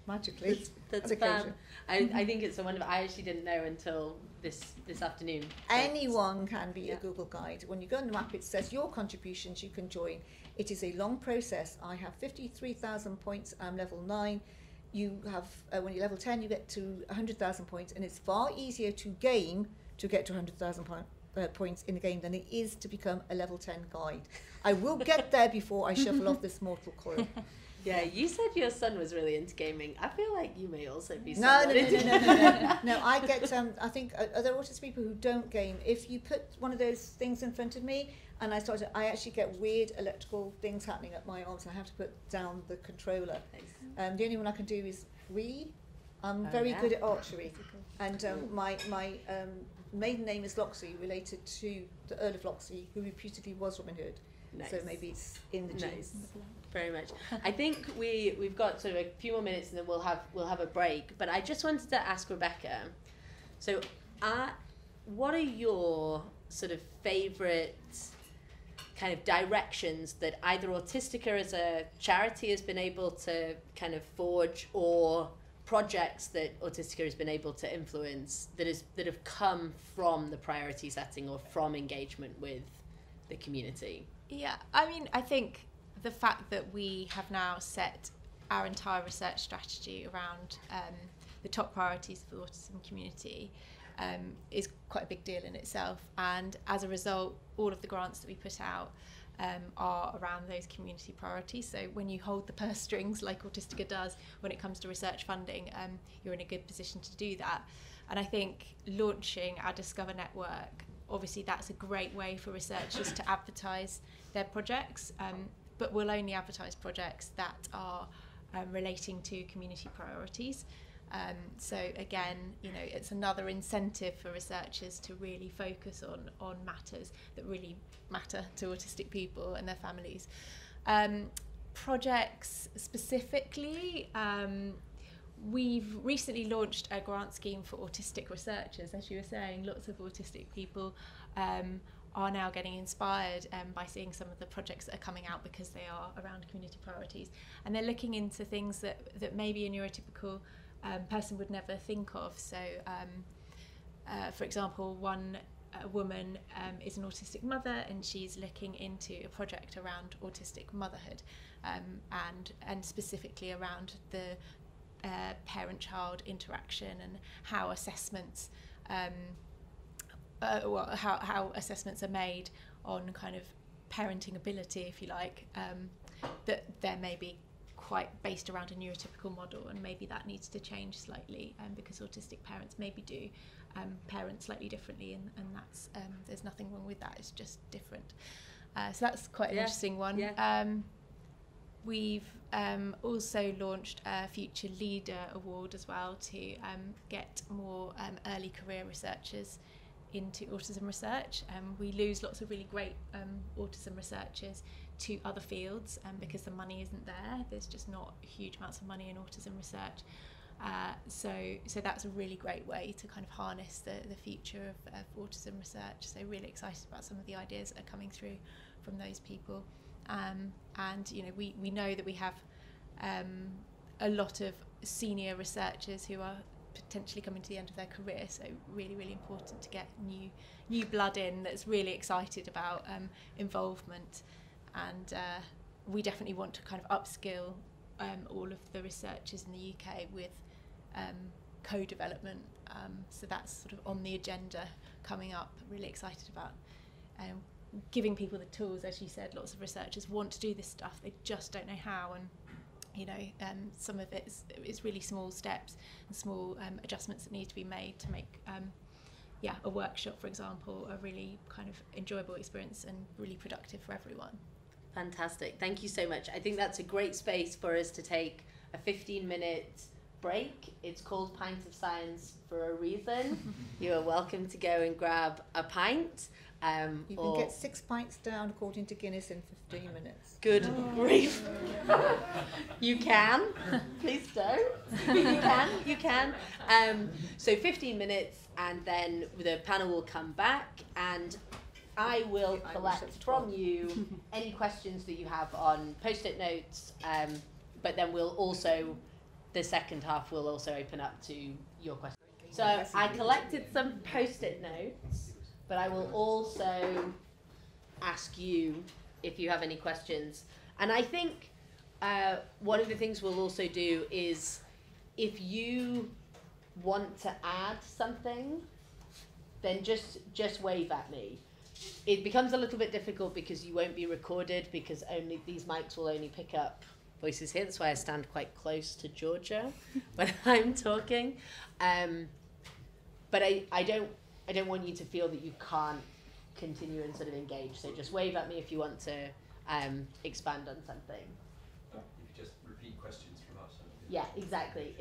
magically. That's fab. I think it's a wonderful. I actually didn't know until this afternoon. Anyone can be a Google Guide. When you go on the map, it says your contributions you can join. It is a long process. I have 53,000 points. I'm level 9. You have, when you're level 10, you get to 100,000 points, and it's far easier to game to get to 100,000 points in the game than it is to become a level 10 guide. I will get there before I shuffle off this mortal coil. Yeah, you said your son was really into gaming. I feel like you may also be. No, I get. I think other autistic people who don't game. If you put one of those things in front of me, and I actually get weird electrical things happening at my arms. I have to put down the controller. The only one I can do is Wii. I'm very good at archery, and my maiden name is Loxley, related to the Earl of Loxley, who reputedly was Robin Hood. Nice. So maybe it's in the genes. Very much. I think we've got sort of a few more minutes and then we'll have a break. But I just wanted to ask Rebecca. So, what are your sort of favourite kind of directions that either Autistica as a charity has been able to kind of forge, or projects that Autistica has been able to influence that have come from the priority setting or from engagement with the community? Yeah, I mean, I think the fact that we have now set our entire research strategy around the top priorities for the autism community is quite a big deal in itself. And as a result, all of the grants that we put out are around those community priorities. So when you hold the purse strings like Autistica does when it comes to research funding, you're in a good position to do that. And I think launching our Discover network, obviously that's a great way for researchers to advertise their projects, but we'll only advertise projects that are relating to community priorities. So again, you know, it's another incentive for researchers to really focus on matters that really matter to autistic people and their families. Projects specifically, we've recently launched a grant scheme for autistic researchers. As you were saying, lots of autistic people are now getting inspired by seeing some of the projects that are coming out because they are around community priorities. And they're looking into things that maybe a neurotypical person would never think of. So, for example, one woman is an autistic mother, and she's looking into a project around autistic motherhood, and specifically around the parent-child interaction and how assessments how assessments are made on kind of parenting ability, if you like, that there may be quite based around a neurotypical model, and maybe that needs to change slightly, because autistic parents maybe do parent slightly differently, and that's there's nothing wrong with that, it's just different. So that's quite an interesting one. We've also launched a Future Leader Award as well to get more early career researchers into autism research. We lose lots of really great autism researchers to other fields because the money isn't there. There's just not huge amounts of money in autism research. So that's a really great way to kind of harness the future of autism research. So really excited about some of the ideas that are coming through from those people. And you know, we know that we have a lot of senior researchers who are potentially coming to the end of their career, so really important to get new blood in that's really excited about involvement, and we definitely want to kind of upskill all of the researchers in the UK with co-development, so that's sort of on the agenda coming up. Really excited about giving people the tools. As you said, lots of researchers want to do this stuff, they just don't know how, and you know, some of it is really small steps and small adjustments that need to be made to make a workshop, for example, a really kind of enjoyable experience and really productive for everyone. Fantastic, thank you so much. I think that's a great space for us to take a 15-minute break. It's called Pint of Science for a reason. You are welcome to go and grab a pint. You can get 6 pints down according to Guinness in 15 minutes. Good grief. You can. Please don't. You can. So 15 minutes, and then the panel will come back, and I will collect from you any questions that you have on Post-it notes, but then we'll also, the second half will also open up to your questions. So I collected some Post-it notes, but I will also ask you if you have any questions. And I think one of the things we'll also do is, if you want to add something, then just wave at me. It becomes a little bit difficult because you won't be recorded, because only these mics will only pick up voices here. That's why I stand quite close to Georgia when I'm talking. But I don't want you to feel that you can't continue and sort of engage. So just wave at me if you want to expand on something. You could just repeat questions from us. Yeah, exactly.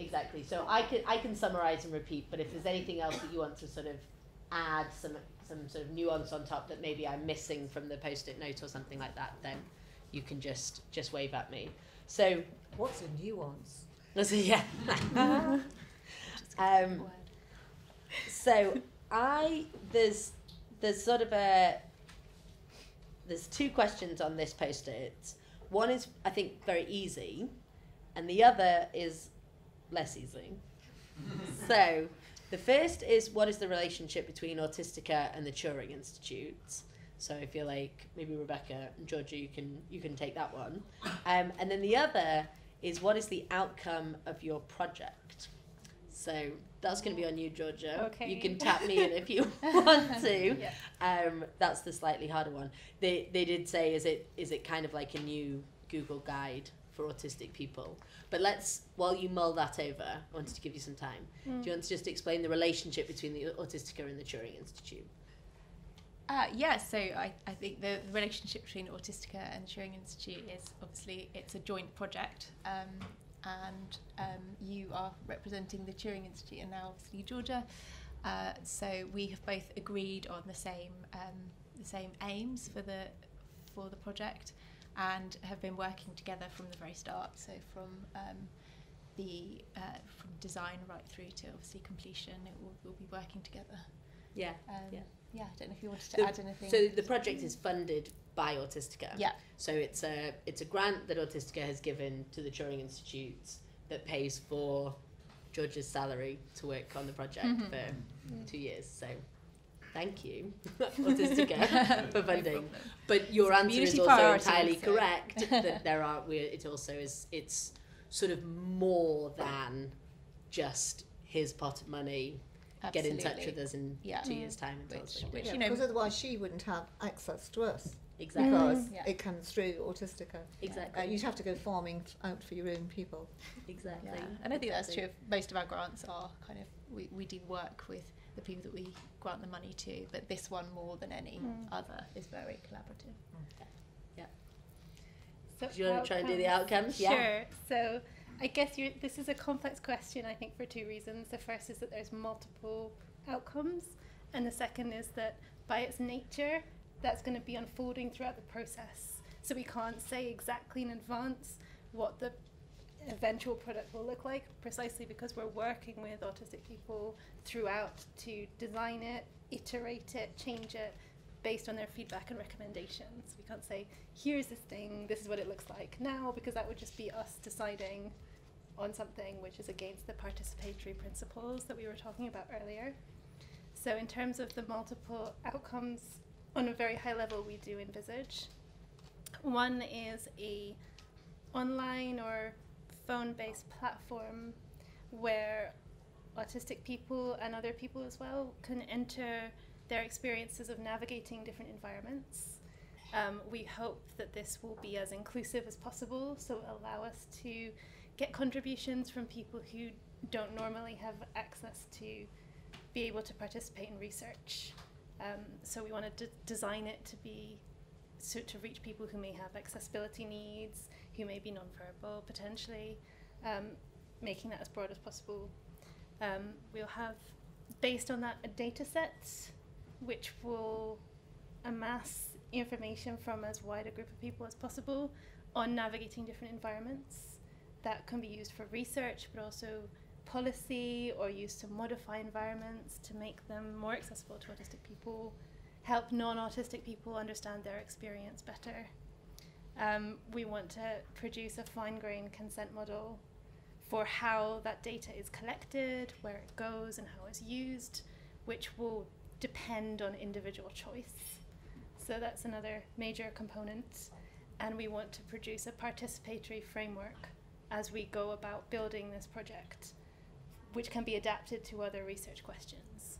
So I can summarize and repeat, but if there's anything else that you want to sort of add some sort of nuance on top that maybe I'm missing from the Post-it note or something like that, then you can just wave at me. So What's a nuance? so yeah. So there's sort of there's two questions on this Post-it. One is, I think, very easy, and the other is less easy. So the first is, what is the relationship between Autistica and the Turing Institute? So I feel like maybe Rebecca and Georgia, you can take that one. And then the other is, what is the outcome of your project? So that's going to be on you, Georgia. Okay. You can tap me in if you want to. Yeah. That's the slightly harder one. They did say, is it kind of like a new Google guide for autistic people? But while you mull that over, I wanted to give you some time. Do you want to just explain the relationship between the Autistica and the Turing Institute? So I think the relationship between Autistica and the Turing Institute is, obviously, it's a joint project, and you are representing the Turing Institute, and now obviously Georgia. So we have both agreed on the same aims for the project, and have been working together from the very start. So from design right through to obviously completion, we'll be working together. Yeah. I don't know if you wanted to add anything. So the project is funded by Autistica. Yeah. So it's a grant that Autistica has given to the Turing Institute that pays for George's salary to work on the project for 2 years. So thank you, Autistica, for funding. But your answer is also entirely correct that it's sort of more than just his pot of money. Absolutely. Get in touch with us in 2 years' time and tell us what you're doing. Because otherwise she wouldn't have access to us. Exactly. Because it comes through Autistica. Exactly. You'd have to go farming out for your own people. Exactly. Yeah. And I think that's true of most of our grants. Are kind of we do work with the people that we grant the money to, but this one, more than any other, is very collaborative. Yeah. So Do you want to try and do the outcomes? Sure. Yeah. So I guess this is a complex question, I think, for two reasons. The first is that there's multiple outcomes, and the second is that by its nature, that's going to be unfolding throughout the process. So we can't say exactly in advance what the eventual product will look like, precisely because we're working with autistic people throughout to design it, iterate it, change it, based on their feedback and recommendations. We can't say, here's this thing, this is what it looks like now, because that would just be us deciding on something which is against the participatory principles that we were talking about earlier. So in terms of the multiple outcomes, on a very high level, we do envisage. One is a online or phone-based platform where autistic people and other people as well can enter their experiences of navigating different environments. We hope that this will be as inclusive as possible, so allow us to get contributions from people who don't normally have access to be able to participate in research. So we want to design it to be to reach people who may have accessibility needs, who may be nonverbal potentially, making that as broad as possible. We'll have, based on that, a data set which will amass information from as wide a group of people as possible on navigating different environments that can be used for research, but also policy, or used to modify environments to make them more accessible to autistic people, help non-autistic people understand their experience better. We want to produce a fine-grained consent model for how that data is collected, where it goes, and how it's used, which will depend on individual choice. So that's another major component. And we want to produce a participatory framework as we go about building this project, which can be adapted to other research questions.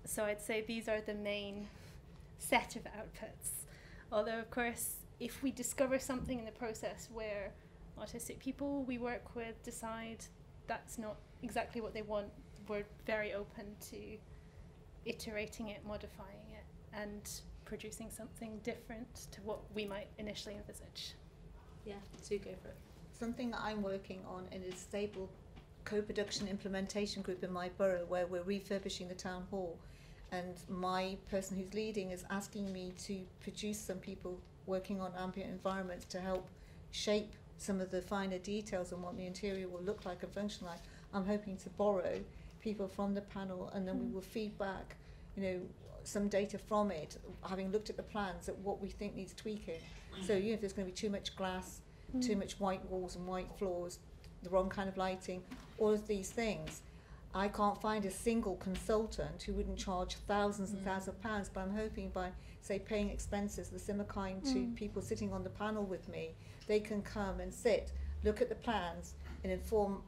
So I'd say these are the main set of outputs. Although, of course, if we discover something in the process where autistic people we work with decide that's not exactly what they want, we're very open to iterating it, modifying it, and producing something different to what we might initially envisage. Yeah, so go for it. Something that I'm working on in a stable co-production implementation group in my borough, where we're refurbishing the town hall, and my person who's leading is asking me to produce some people working on ambient environments to help shape some of the finer details on what the interior will look like and function like. I'm hoping to borrow people from the panel, and then we will feed back, some data from it, having looked at the plans, at what we think needs tweaking. So, if there's going to be too much glass, too much white walls and white floors, the wrong kind of lighting, all of these things, I can't find a single consultant who wouldn't charge thousands and thousands of pounds, but I'm hoping by, say, paying expenses, the similar kind to people sitting on the panel with me, they can come and sit, look at the plans, and inform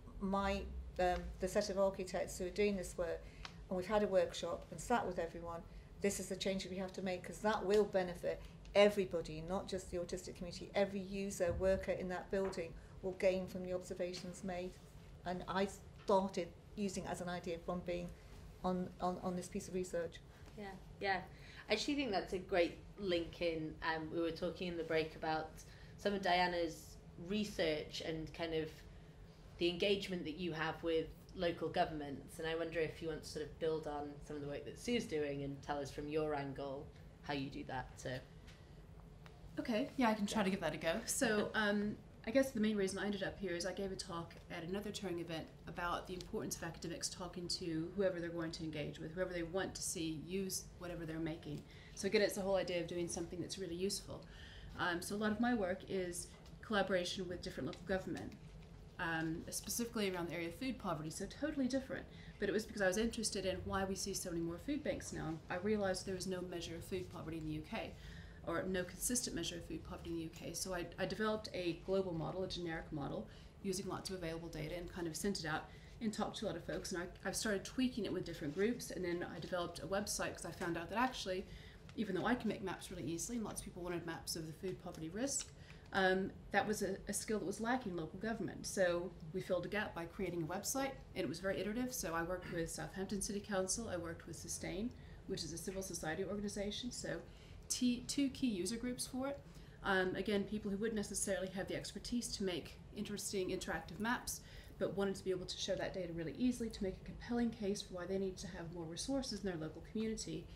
the set of architects who are doing this work. And we've had a workshop and sat with everyone. This is the change that we have to make, because that will benefit everybody, not just the autistic community. Every user, worker in that building will gain from the observations made. And I started using it as an idea from being on this piece of research. Yeah. I actually think that's a great link in. We were talking in the break about some of Dianna's research and kind of the engagement that you have with local governments, and I wonder if you want to sort of build on some of the work that Sue's doing and tell us from your angle how you do that. Okay, yeah, I can try to give that a go. So I guess the main reason I ended up here is I gave a talk at another Turing event about the importance of academics talking to whoever they're going to engage with, whoever they want to see use whatever they're making. So again, it's the whole idea of doing something that's really useful. So a lot of my work is collaboration with different local government, specifically around the area of food poverty, so totally different. But it was because I was interested in why we see so many more food banks now. I realized there was no measure of food poverty in the UK, or no consistent measure of food poverty in the UK. So I developed a global model, a generic model, using lots of available data, and kind of sent it out and talked to a lot of folks. And I've started tweaking it with different groups, and then I developed a website because I found out that actually, even though I can make maps really easily, and lots of people wanted maps of the food poverty risk, that was a skill that was lacking in local government. So we filled a gap by creating a website, and it was very iterative. So I worked with Southampton City Council, I worked with Sustain, which is a civil society organization. So two key user groups for it. Again, people who wouldn't necessarily have the expertise to make interesting interactive maps, but wanted to be able to show that data really easily to make a compelling case for why they need to have more resources in their local community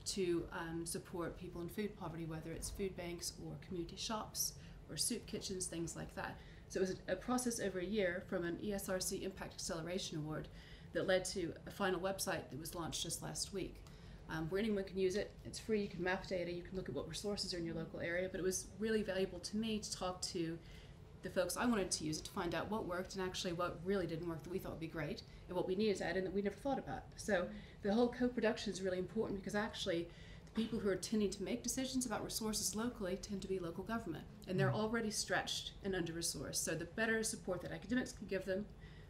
to support people in food poverty, whether it's food banks or community shops or soup kitchens, things like that. So it was a process over a year from an ESRC Impact Acceleration Award that led to a final website that was launched just last week, where anyone can use it. It's free, you can map data, you can look at what resources are in your local area, but it was really valuable to me to talk to the folks I wanted to use it to find out what worked and actually what really didn't work that we thought would be great, and what we needed to add in that we never thought about. So the whole co-production is really important, because actually the people who are tending to make decisions about resources locally tend to be local government, and they're already stretched and under-resourced. So the better support that academics can give them,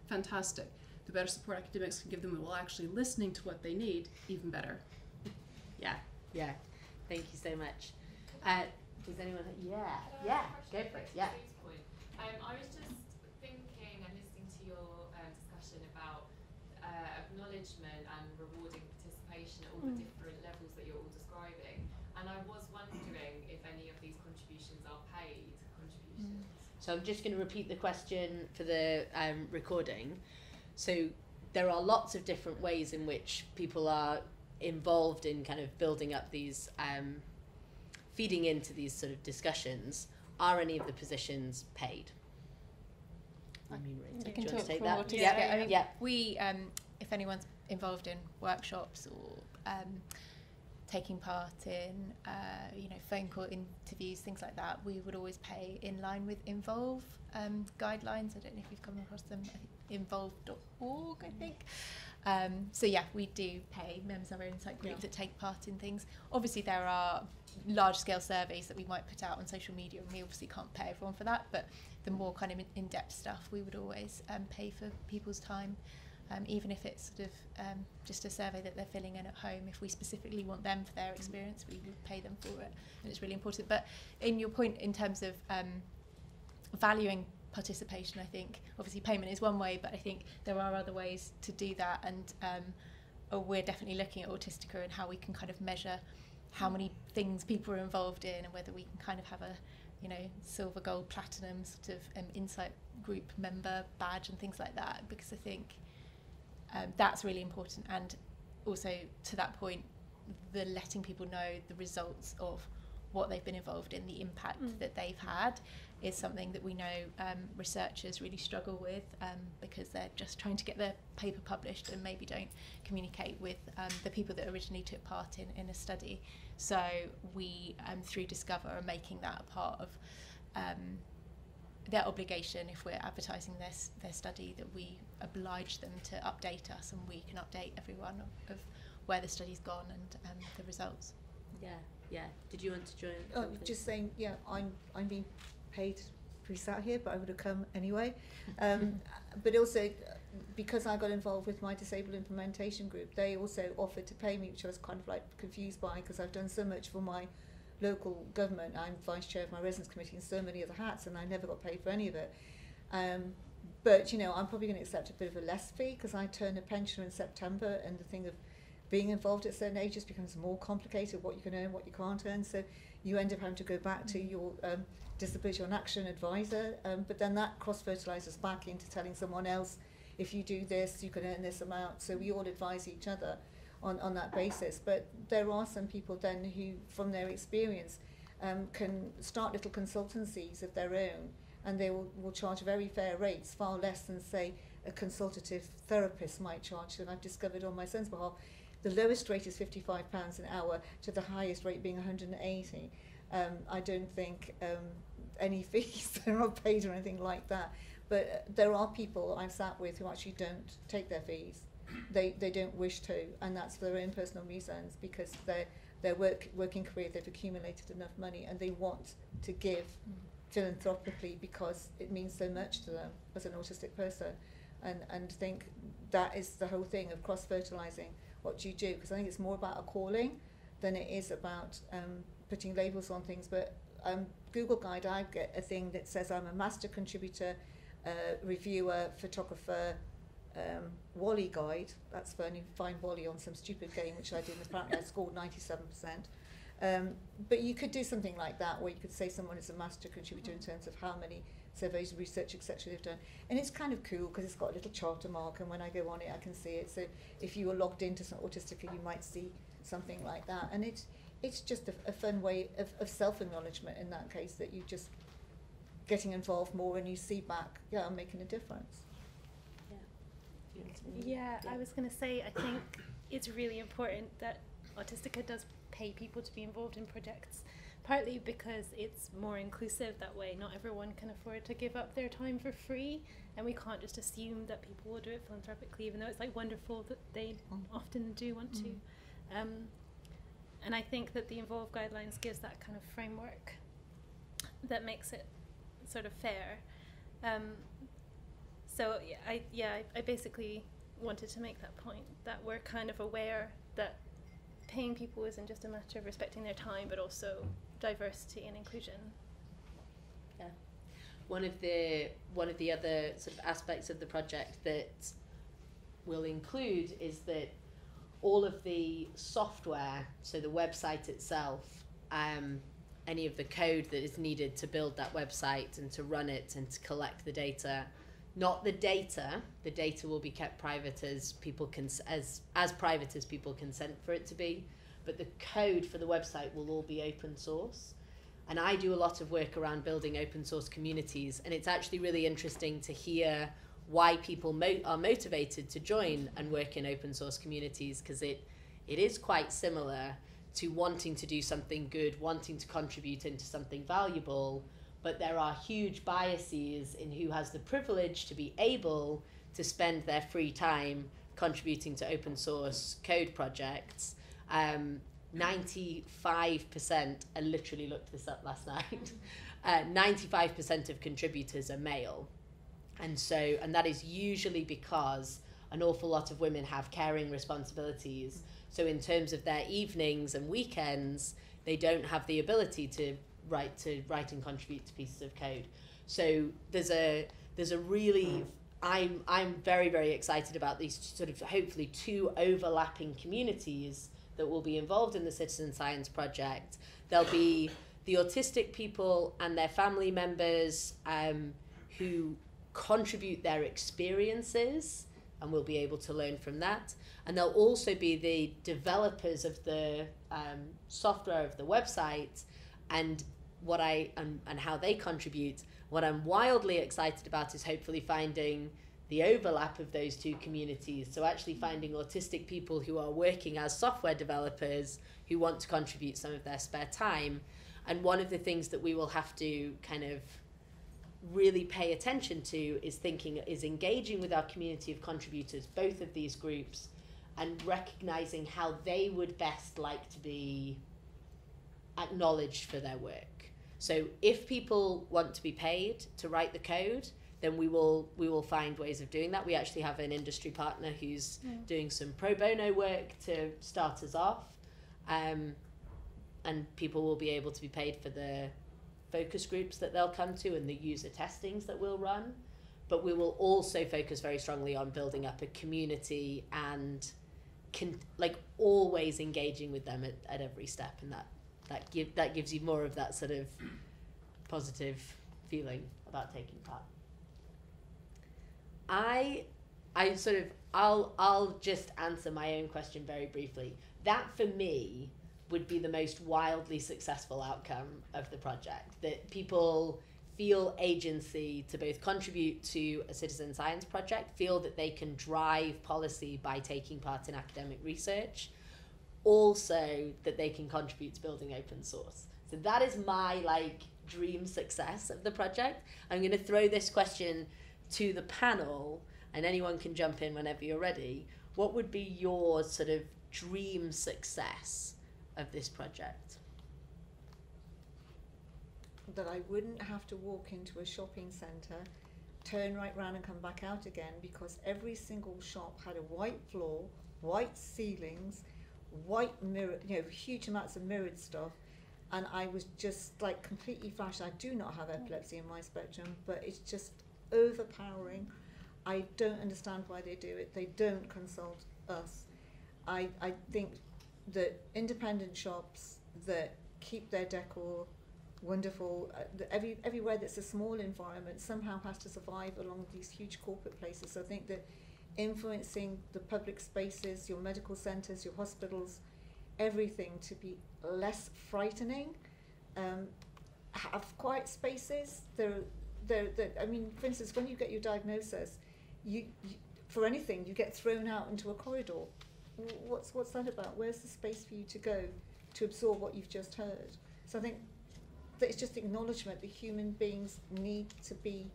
fantastic. The better support academics can give them while actually listening to what they need, even better. Yeah. Thank you so much. Does anyone? Go for it. Yeah. I was just thinking and listening to your discussion about acknowledgement and rewarding participation at all the different levels that you're all describing, and I was wondering if any of these contributions are paid contributions. So I'm just going to repeat the question for the recording. So there are lots of different ways in which people are involved in kind of building up these, feeding into these sort of discussions, are any of the positions paid? I Do can you want talk to take for that? Autistica. Yeah. I mean, Yeah. we, if anyone's involved in workshops or taking part in, phone call interviews, things like that, we would always pay in line with Involve guidelines. I don't know if you've come across them. I think involve.org, I think. So yeah, we do pay members of our insight group that take part in things. Obviously, there are large-scale surveys that we might put out on social media, and we obviously can't pay everyone for that, but the more kind of in-depth stuff, we would always pay for people's time, even if it's sort of just a survey that they're filling in at home. If we specifically want them for their experience, we would pay them for it, and it's really important. But in your point in terms of valuing participation, I think obviously payment is one way, but I think there are other ways to do that, and we're definitely looking at Autistica and how we can kind of measure how many things people are involved in, and whether we can kind of have a silver, gold, platinum sort of insight group member badge and things like that, because I think that's really important. And also to that point, the letting people know the results of what they've been involved in, the impact that they've had, is something that we know researchers really struggle with, because they're just trying to get their paper published and maybe don't communicate with the people that originally took part in a study. So we, through Discover, are making that a part of their obligation. If we're advertising their study, that we oblige them to update us, and we can update everyone of where the study's gone and the results. Yeah. Did you want to join? Oh, just saying, yeah, I'm being paid to be sat here, but I would have come anyway. But also, because I got involved with my disabled implementation group, they also offered to pay me, which I was kind of like confused by, because I've done so much for my local government. I'm vice chair of my residence committee and so many other hats, and I never got paid for any of it. But I'm probably going to accept a bit of a less fee, because I turn a pensioner in September, and the thing of being involved at certain ages becomes more complicated, what you can earn, what you can't earn. So you end up having to go back to your disability on action advisor, but then that cross-fertilizes back into telling someone else, if you do this, you can earn this amount. So we all advise each other on that basis. But there are some people then who, from their experience, can start little consultancies of their own, and they will charge very fair rates, far less than, say, a consultative therapist might charge. And I've discovered on my son's behalf, the lowest rate is £55 an hour, to the highest rate being 180. I don't think any fees are not paid or anything like that. But there are people I've sat with who actually don't take their fees. They don't wish to, and that's for their own personal reasons, because their working career, they've accumulated enough money, and they want to give philanthropically because it means so much to them as an autistic person. And think that is the whole thing of cross-fertilizing what you do, because I think it's more about a calling than it is about putting labels on things. But Google Guide, I get a thing that says I'm a master contributor, reviewer, photographer, Wally guide. That's funny, find Wally on some stupid game which I did, and apparently I scored 97%. But you could do something like that, where you could say someone is a master contributor in terms of how many surveys, research, etc. they've done. And it's kind of cool because it's got a little charter mark, and when I go on it I can see it. So if you were logged into some Autistica, you might see something like that. And it's just a fun way of self-acknowledgement in that case, that you just getting involved more and you see back, yeah, I'm making a difference. Yeah, I was going to say, I think it's really important that Autistica does pay people to be involved in projects, partly because it's more inclusive that way. Not everyone can afford to give up their time for free, and we can't just assume that people will do it philanthropically, even though it's like wonderful that they often do want to. And I think that the Involve guidelines gives that kind of framework that makes it sort of fair. So I basically wanted to make that point, that we're kind of aware that paying people isn't just a matter of respecting their time, but also diversity and inclusion. Yeah. One of the other sort of aspects of the project that we'll include is that all of the software, so the website itself, any of the code that is needed to build that website and to run it and to collect the data, not the data. The data will be kept private as people as private as people consent for it to be, but the code for the website will all be open source. And I do a lot of work around building open source communities, and it's actually really interesting to hear why people are motivated to join and work in open source communities, because it is quite similar to wanting to do something good, wanting to contribute into something valuable, but there are huge biases in who has the privilege to be able to spend their free time contributing to open source code projects. 95%, I literally looked this up last night, 95% of contributors are male. And that is usually because an awful lot of women have caring responsibilities. So in terms of their evenings and weekends, they don't have the ability to write and contribute to pieces of code. So there's a really, I'm very, very excited about these sort of hopefully two overlapping communities that will be involved in the Citizen Science Project. There'll be the autistic people and their family members who contribute their experiences, and we'll be able to learn from that. And there'll also be the developers of the software of the website and how they contribute. What I'm wildly excited about is hopefully finding the overlap of those two communities. So actually finding autistic people who are working as software developers who want to contribute some of their spare time. And one of the things that we will have to kind of really pay attention to is engaging with our community of contributors, both of these groups, and recognizing how they would best like to be acknowledged for their work. So if people want to be paid to write the code, then we will find ways of doing that. We actually have an industry partner who's doing some pro bono work to start us off, and people will be able to be paid for the focus groups that they'll come to and the user testings that we'll run. But we will also focus very strongly on building up a community and always engaging with them at every step, and that gives you more of that sort of positive feeling about taking part. I'll just answer my own question very briefly. That for me would be the most wildly successful outcome of the project, that people feel agency to both contribute to a citizen science project, feel that they can drive policy by taking part in academic research, also that they can contribute to building open source. So that is my dream success of the project. I'm going to throw this question to the panel, and anyone can jump in whenever you're ready. What would be your sort of dream success of this project? That I wouldn't have to walk into a shopping centre, turn right round and come back out again, because every single shop had a white floor, white ceilings, white mirror, huge amounts of mirrored stuff, and I was just completely flashed. I do not have epilepsy in my spectrum, but it's just overpowering. I don't understand why they do it. They don't consult us. I think that independent shops that keep their decor wonderful, everywhere that's a small environment somehow has to survive along these huge corporate places. So I think that influencing the public spaces, your medical centres, your hospitals, everything to be less frightening, have quiet spaces. I mean, for instance, when you get your diagnosis, you for anything, you get thrown out into a corridor. What's that about? Where's the space for you to go to absorb what you've just heard? So I think that it's just acknowledgement that human beings need to be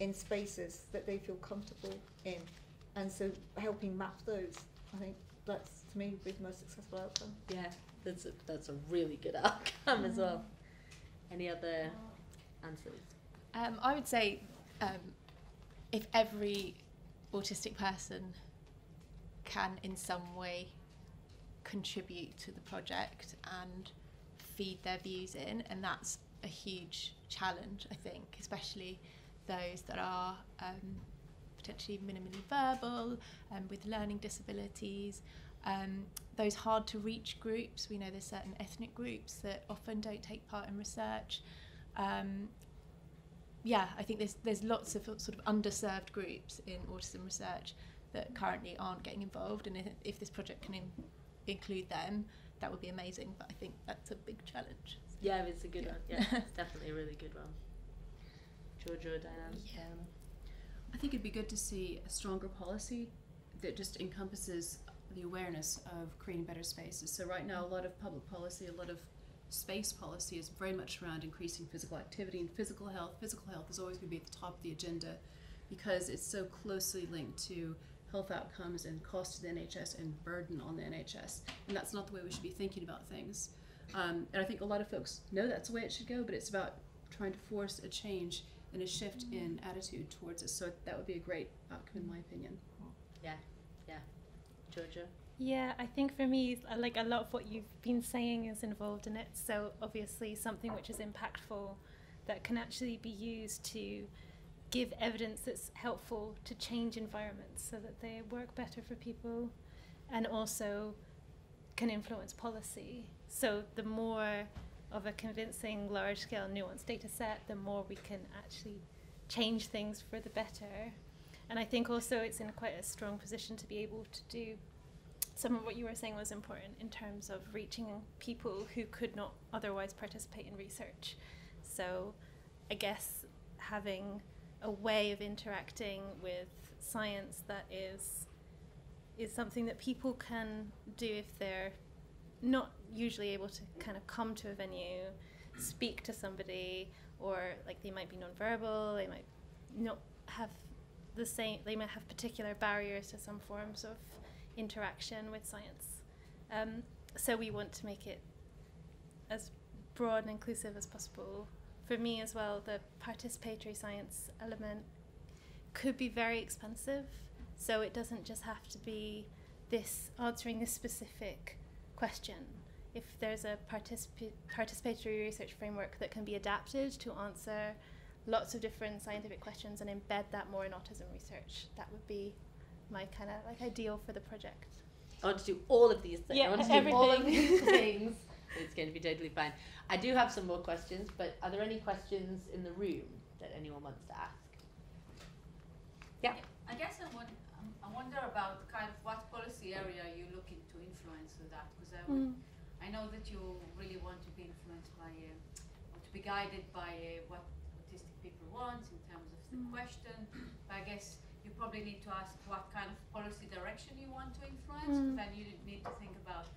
in spaces that they feel comfortable in, and so helping map those, I think that's, to me, would be the most successful outcome. Yeah, that's a really good outcome as well. Any other answers? I would say if every autistic person can in some way contribute to the project and feed their views in, and that's a huge challenge, I think, especially those that are potentially minimally verbal, with learning disabilities, those hard to reach groups. We know there's certain ethnic groups that often don't take part in research. yeah, I think there's lots of sort of underserved groups in autism research that currently aren't getting involved, and if this project can include them, that would be amazing. But I think that's a big challenge. Yeah, it's a good one. Yeah, it's definitely a really good one. Georgia or Dianna? Yeah. I think it'd be good to see a stronger policy that just encompasses the awareness of creating better spaces. So right now, a lot of public policy, a lot of space policy is very much around increasing physical activity and physical health. Physical health is always going to be at the top of the agenda because it's so closely linked to health outcomes and cost to the NHS and burden on the NHS. And that's not the way we should be thinking about things. And I think a lot of folks know that's the way it should go, but it's about trying to force a change and a shift in attitude towards it. So that would be a great outcome, in my opinion. Yeah. Georgia? Yeah, I think for me, like a lot of what you've been saying is involved in it. So obviously something which is impactful that can actually be used to give evidence that's helpful to change environments so that they work better for people, and also can influence policy. So the more of a convincing, large-scale, nuanced data set, the more we can actually change things for the better. And I think also it's in quite a strong position to be able to do some of what you were saying was important in terms of reaching people who could not otherwise participate in research. So I guess having a way of interacting with science that is something that people can do if they're not usually able to kind of come to a venue, speak to somebody, or like they might be nonverbal, they might not have the same, they might have particular barriers to some forms of interaction with science. So we want to make it as broad and inclusive as possible. For me as well, the participatory science element could be very expensive, so it doesn't just have to be this answering this specific question. If there's a participatory research framework that can be adapted to answer lots of different scientific questions and embed that more in autism research, that would be my kind of like ideal for the project. I want to do all of these things. Yeah, I want to do all of these things. It's going to be totally fine. I do have some more questions, but are there any questions in the room that anyone wants to ask? Yeah. I guess I wonder about kind of what policy area you're looking to influence with that, because I know that you really want to be influenced by, or to be guided by what autistic people want in terms of the question. But I guess you probably need to ask what kind of policy direction you want to influence, because then you need to think about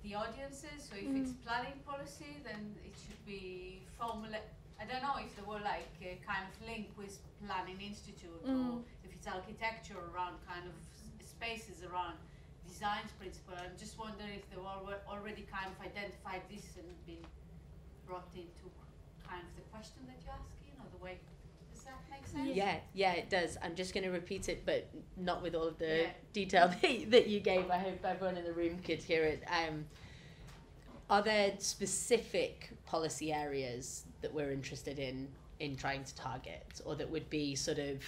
the audiences. So if it's planning policy, then it should be I don't know if there were like a kind of link with Planning Institute, or if it's architecture around kind of spaces around design principle. I'm just wondering if they were already kind of identified this and been brought into kind of the question that you're asking, or the way. Does that make sense? Yeah, it does. I'm just going to repeat it, but not with all of the detail that you gave. I hope everyone in the room could hear it. Are there specific policy areas that we're interested in trying to target, or that would be sort of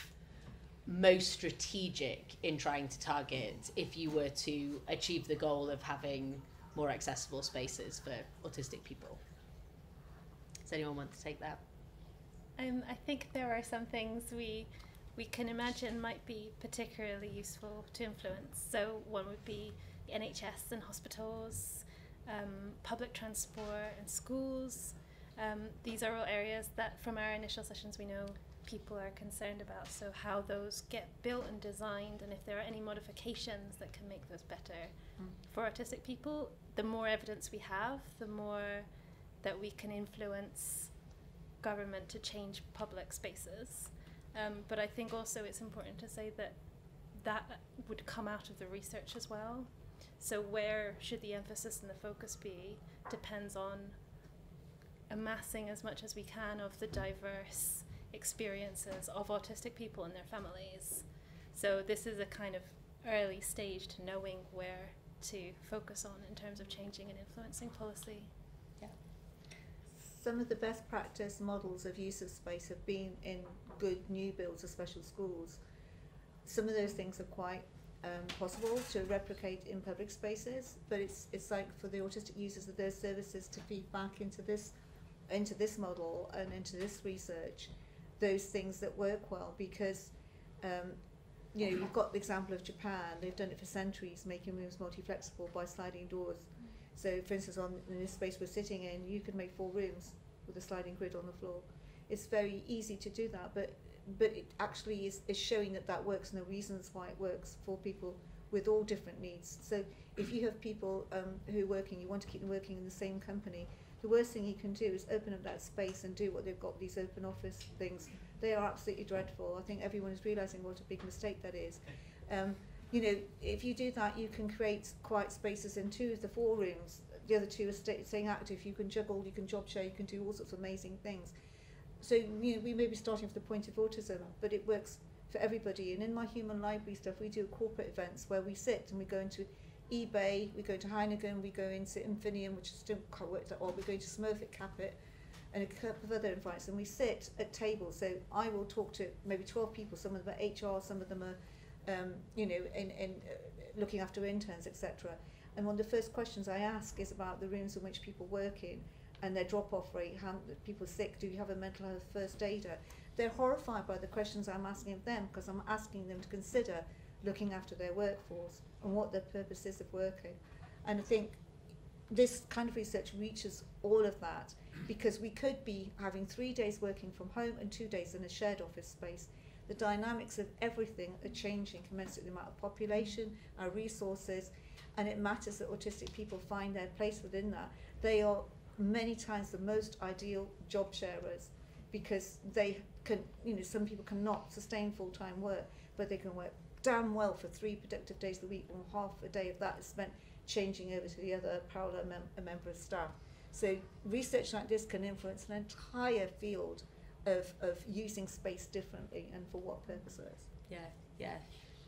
most strategic in trying to target if you were to achieve the goal of having more accessible spaces for autistic people? Does anyone want to take that? I think there are some things we can imagine might be particularly useful to influence. So one would be the NHS and hospitals, public transport and schools. These are all areas that from our initial sessions we know people are concerned about. So how those get built and designed, and if there are any modifications that can make those better for autistic people. The more evidence we have, the more that we can influence government to change public spaces. But I think also it's important to say that that would come out of the research as well. So where should the emphasis and the focus be depends on amassing as much as we can of the diverse experiences of autistic people and their families. So this is a kind of early stage to knowing where to focus on in terms of changing and influencing policy. Some of the best practice models of use of space have been in good new builds of special schools. Some of those things are quite possible to replicate in public spaces, but it's like for the autistic users of those services to feed back into this model and into this research. those things that work well, because you know, you've got the example of Japan. They've done it for centuries, making rooms multi-flexible by sliding doors. So, for instance, in this space we're sitting in, you could make 4 rooms with a sliding grid on the floor. It's very easy to do that, but it actually is showing that that works, and the reasons why it works for people with all different needs. So if you have people who are working, you want to keep them working in the same company, the worst thing you can do is open up that space and do what they've got, these open office things. They are absolutely dreadful. I think everyone is realising what a big mistake that is. You know, if you do that, you can create quiet spaces in 2 of the 4 rooms. The other 2 are staying active. You can juggle, you can job share, you can do all sorts of amazing things. So, you know, we may be starting from the point of autism, but it works for everybody. And in my human library stuff, we do corporate events where we sit and we go into eBay, we go to Heineken, we go into Infinium, which is still quite worked out, or we go to Smurfit Capit, and a couple of other invites, and we sit at tables. So I will talk to maybe 12 people. Some of them are HR, some of them are, you know, in looking after interns, etc. And one of the first questions I ask is about the rooms in which people work in, and their drop-off rate, how people are sick, do you have a mental health first aider? They're horrified by the questions I'm asking of them, because I'm asking them to consider looking after their workforce and what their purpose is of working. And I think this kind of research reaches all of that, because we could be having 3 days working from home and 2 days in a shared office space. The dynamics of everything are changing commensurate with the amount of population, our resources, and it matters that autistic people find their place within that. They are many times the most ideal job sharers, because they can, you know, some people cannot sustain full-time work, but they can work damn well for 3 productive days a week, and half a day of that is spent changing over to the other parallel member of staff. So research like this can influence an entire field of using space differently and for what purposes. Yeah, yeah.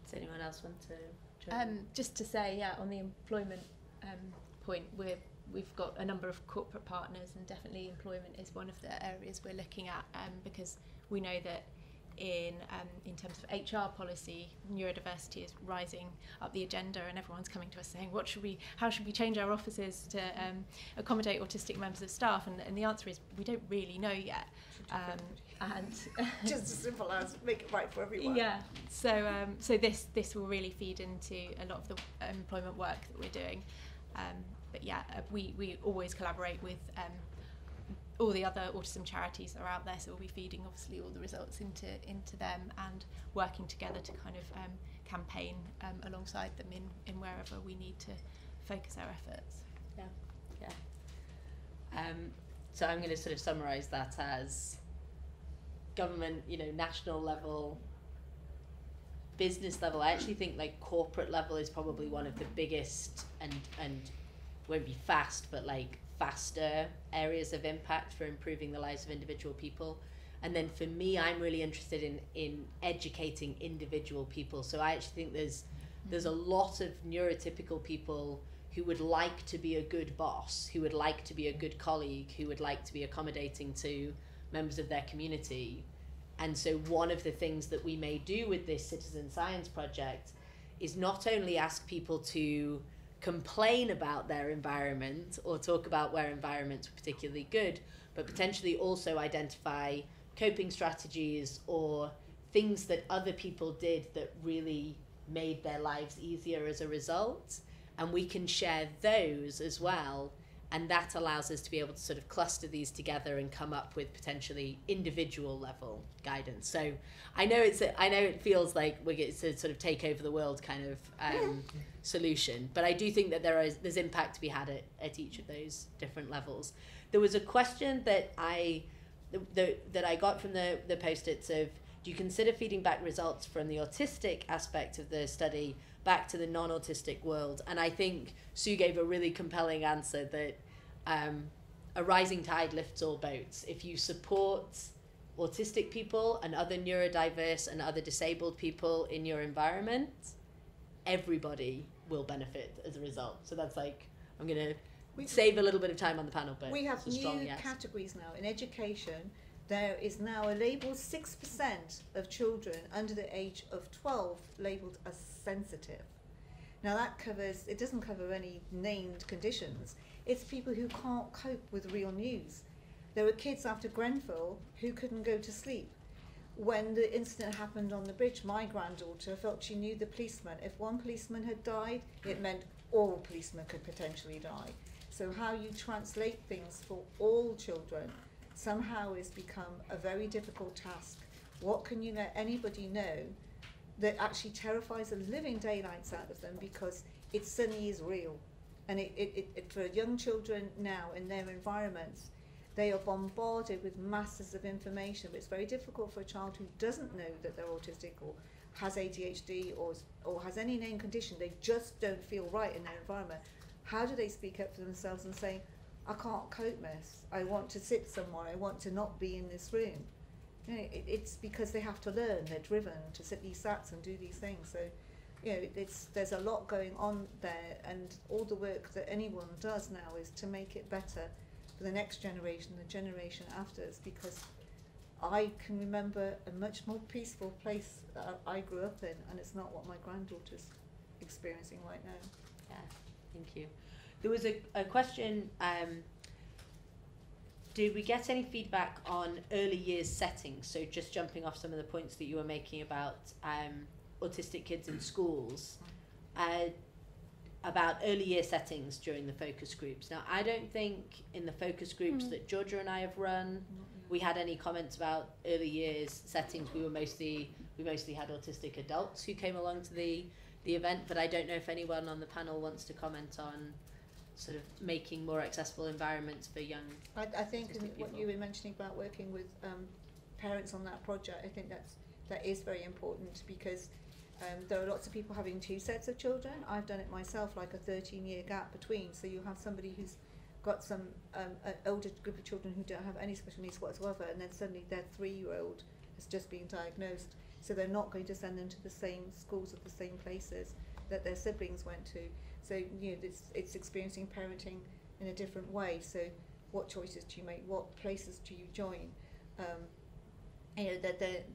Does anyone else want to join? Just to say, yeah, on the employment point, we've got a number of corporate partners, and definitely employment is one of the areas we're looking at, because we know that in terms of HR policy, neurodiversity is rising up the agenda, and everyone's coming to us saying, how should we change our offices to accommodate autistic members of staff? And the answer is, we don't really know yet. And just as simple as make it right for everyone. Yeah. So this will really feed into a lot of the employment work that we're doing. But yeah, we always collaborate with all the other autism charities that are out there, so we'll be feeding obviously all the results into them, and working together to kind of campaign alongside them in wherever we need to focus our efforts. Yeah. So I'm going to sort of summarise that as government, you know, national level, business level. I actually think like corporate level is probably one of the biggest and won't be fast, but like faster areas of impact for improving the lives of individual people. And then for me, I'm really interested in educating individual people. So I actually think there's a lot of neurotypical people who would like to be a good boss, who would like to be a good colleague, who would like to be accommodating to members of their community. And so one of the things that we may do with this citizen science project is not only ask people to complain about their environment or talk about where environments are particularly good, but potentially also identify coping strategies or things that other people did that really made their lives easier as a result. And we can share those as well. And that allows us to be able to sort of cluster these together and come up with potentially individual level guidance. So I know it feels like it's a sort of take over the world kind of solution, but I do think that there's impact to be had at each of those different levels. There was a question that I got from the Post-its of, do you consider feeding back results from the autistic aspect of the study back to the non-autistic world? And I think Sue gave a really compelling answer that a rising tide lifts all boats. If you support autistic people and other neurodiverse and other disabled people in your environment, everybody will benefit as a result. So that's like, I'm going to save a little bit of time on the panel, but we have it's a strong new yes. categories now in education. There is now a label, 6% of children under the age of 12 labelled as sensitive. Now that covers, it doesn't cover any named conditions. It's people who can't cope with real news. There were kids after Grenfell who couldn't go to sleep when the incident happened on the bridge, my granddaughter felt she knew the policeman. If one policeman had died, it meant all policemen could potentially die. So how you translate things for all children somehow has become a very difficult task. What can you let anybody know that actually terrifies the living daylights out of them, because it suddenly is real? And it for young children now in their environments, they are bombarded with masses of information, but it's very difficult for a child who doesn't know that they're autistic or has ADHD or has any named condition. They just don't feel right in their environment. How do they speak up for themselves and say, I can't cope, miss, I want to sit somewhere, I want to not be in this room? You know, it's because they have to learn, they're driven to sit these sats and do these things. So, you know, there's a lot going on there, and all the work that anyone does now is to make it better for the next generation, the generation after us, because I can remember a much more peaceful place that I grew up in, and it's not what my granddaughter's experiencing right now. Yeah, thank you. There was a question, did we get any feedback on early years settings? So just jumping off some of the points that you were making about autistic kids in schools, about early year settings during the focus groups. Now, I don't think in the focus groups that Georgia and I have run, we had any comments about early years settings. We mostly had autistic adults who came along to the event, but I don't know if anyone on the panel wants to comment on sort of making more accessible environments for young I think autistic what people. you were mentioning about working with parents on that project, I think that is very important, because there are lots of people having two sets of children. I've done it myself, like a 13-year gap between. So you have somebody who's got some an older group of children who don't have any special needs whatsoever, and then suddenly their 3-year-old has just been diagnosed. So they're not going to send them to the same schools or the same places that their siblings went to. So, you know, it's experiencing parenting in a different way. So what choices do you make? What places do you join? You know,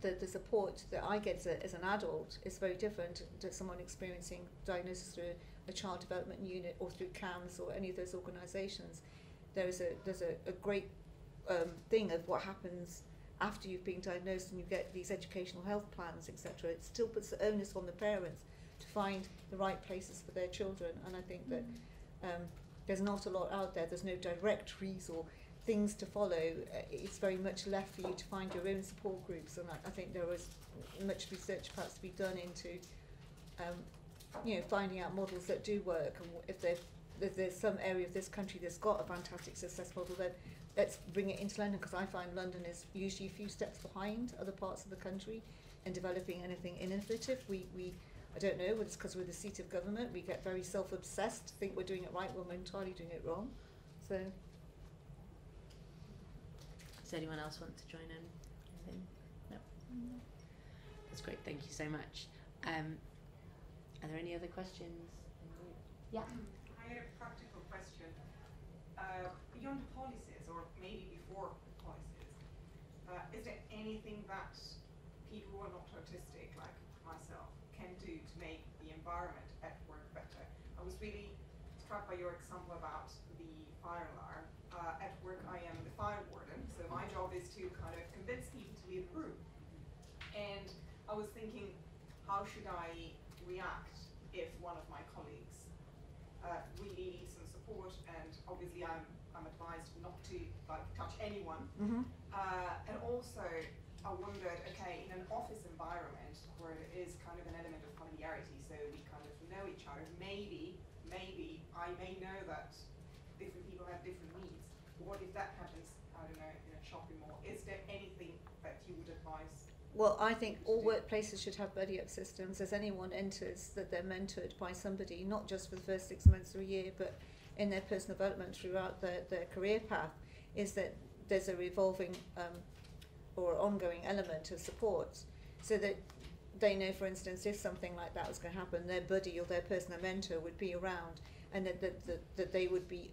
the support that I get as an adult is very different to someone experiencing diagnosis through a child development unit or through CAMS or any of those organisations. There's a great thing of what happens after you've been diagnosed and you get these educational health plans, etc. It still puts the onus on the parents to find the right places for their children, and I think that there's not a lot out there. There's no directories or things to follow. It's very much left for you to find your own support groups, and I think there was much research perhaps to be done into you know, finding out models that do work, and if there's some area of this country that's got a fantastic success model, then let's bring it into London, because I find London is usually a few steps behind other parts of the country in developing anything innovative. We I don't know, it's because we're the seat of government, we get very self-obsessed, think we're doing it right when we're entirely doing it wrong. So, does anyone else want to join in? Anything? No. That's great, thank you so much. Are there any other questions? Yeah. I had a practical question. Beyond policies, or maybe before policies, is there anything that people who are not autistic, like myself, can do to make the environment at work better? I was really struck by your example about the fire alarm. At work I am the fire warden, so my job is to kind of convince people to leave the room. And I was thinking, how should I react if one of my colleagues really needs some support, and obviously I'm advised not to touch anyone. And also I wondered, okay, in an office environment where there is kind of an element of familiarity, so we kind of know each other, maybe I may know that different people have different needs. What if that happens, I don't know, in a shopping mall? Is there anything that you would advise? well, I think all workplaces should have buddy-up systems. As anyone enters, that they're mentored by somebody, not just for the first 6 months or a year, but in their personal development throughout their career path, is that there's a revolving or ongoing element of support, so that they know, for instance, if something like that was going to happen, their buddy or their personal mentor would be around, and that they would be,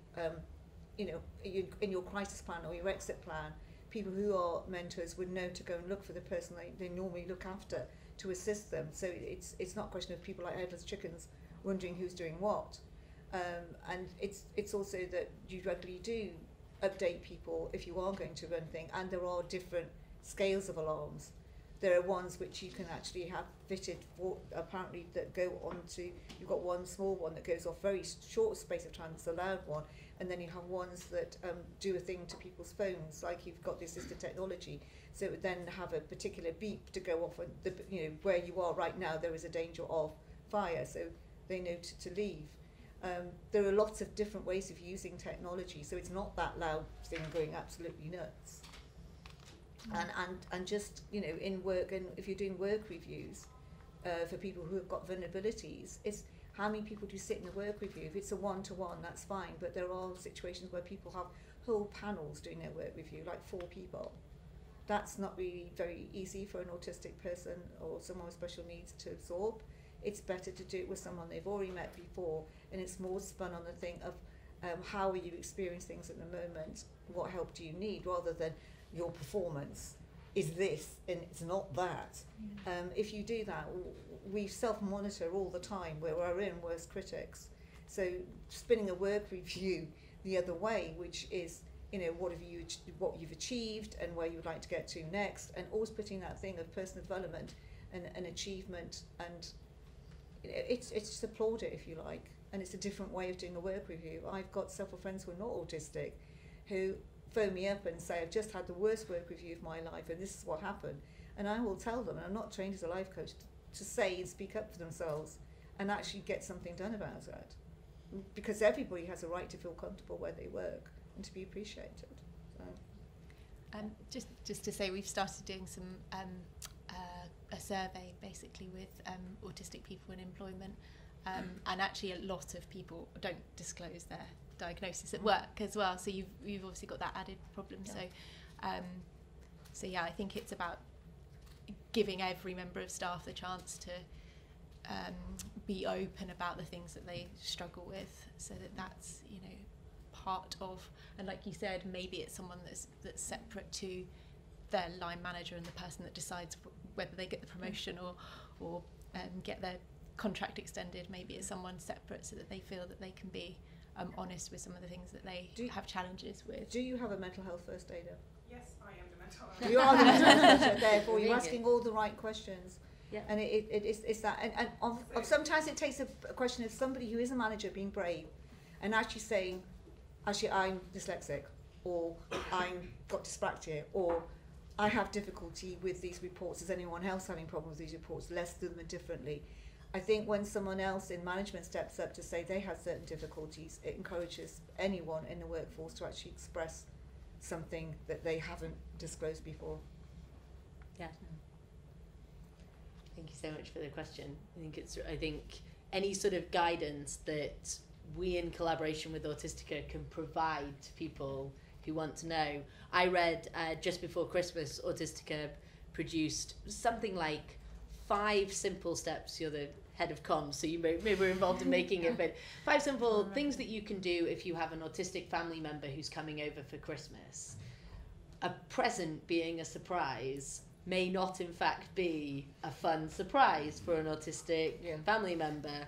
in your crisis plan or your exit plan, people who are mentors would know to go and look for the person they normally look after to assist them. So it's not a question of people like headless chickens wondering who's doing what. And it's also that you regularly do update people if you are going to run things, and there are different scales of alarms. There are ones which you can actually have fitted for, apparently, that go on to, you've got one small one that goes off very short space of time, that's a loud one, and then you have ones that do a thing to people's phones, like you've got the assistive technology, so it would then have a particular beep to go off, and the, you know, where you are right now there is a danger of fire, so they know to leave. There are lots of different ways of using technology, so it's not that loud thing going absolutely nuts. And just, you know, in work, and if you're doing work reviews for people who have got vulnerabilities, it's how many people do sit in a work review. If it's a one-to-one, that's fine, but there are situations where people have whole panels doing their work review, like 4 people. That's not really very easy for an autistic person or someone with special needs to absorb. It's better to do it with someone they've already met before, and it's more spun on the thing of how are you experiencing things at the moment, what help do you need, rather than your performance is this and it's not that. If you do that, we self-monitor all the time. We're our own worst critics. So spinning a work review the other way, which is, you know, what you've achieved and where you'd like to get to next, and always putting that thing of personal development and achievement, and you know, it's just applaud it if you like, and it's a different way of doing a work review. I've got several friends who are not autistic who phone me up and say, I've just had the worst work review of my life and this is what happened, and I will tell them, and I'm not trained as a life coach, to say and speak up for themselves and actually get something done about it, because everybody has a right to feel comfortable where they work and to be appreciated. So. Just to say, we've started doing some a survey basically with autistic people in employment, and actually a lot of people don't disclose their diagnosis at work as well, so you've obviously got that added problem. Yeah. So yeah, I think it's about giving every member of staff the chance to be open about the things that they struggle with, so that's, you know, part of, and like you said, maybe it's someone that's separate to their line manager and the person that decides whether they get the promotion or get their contract extended. Maybe it's someone separate, so that they feel that they can be honest with some of the things that they have challenges with. Do you have a mental health first aider? Yes, I am the mental health. You are the mental health first aider, therefore you're asking all the right questions. Yeah. And it's that, and sometimes it takes a question of somebody who is a manager being brave and actually saying, actually I'm dyslexic, or I've got dyspraxia, or I have difficulty with these reports. Is anyone else having problems with these reports? Let's do them differently. I think when someone else in management steps up to say they have certain difficulties, it encourages anyone in the workforce to actually express something that they haven't disclosed before. Yeah. Thank you so much for the question. I think any sort of guidance that we in collaboration with Autistica can provide to people who want to know. I read just before Christmas, Autistica produced something like 5 simple steps. You're the head of comms, so you maybe were involved in making it, but 5 simple things that you can do if you have an autistic family member who's coming over for Christmas. A present being a surprise may not in fact be a fun surprise for an autistic family member.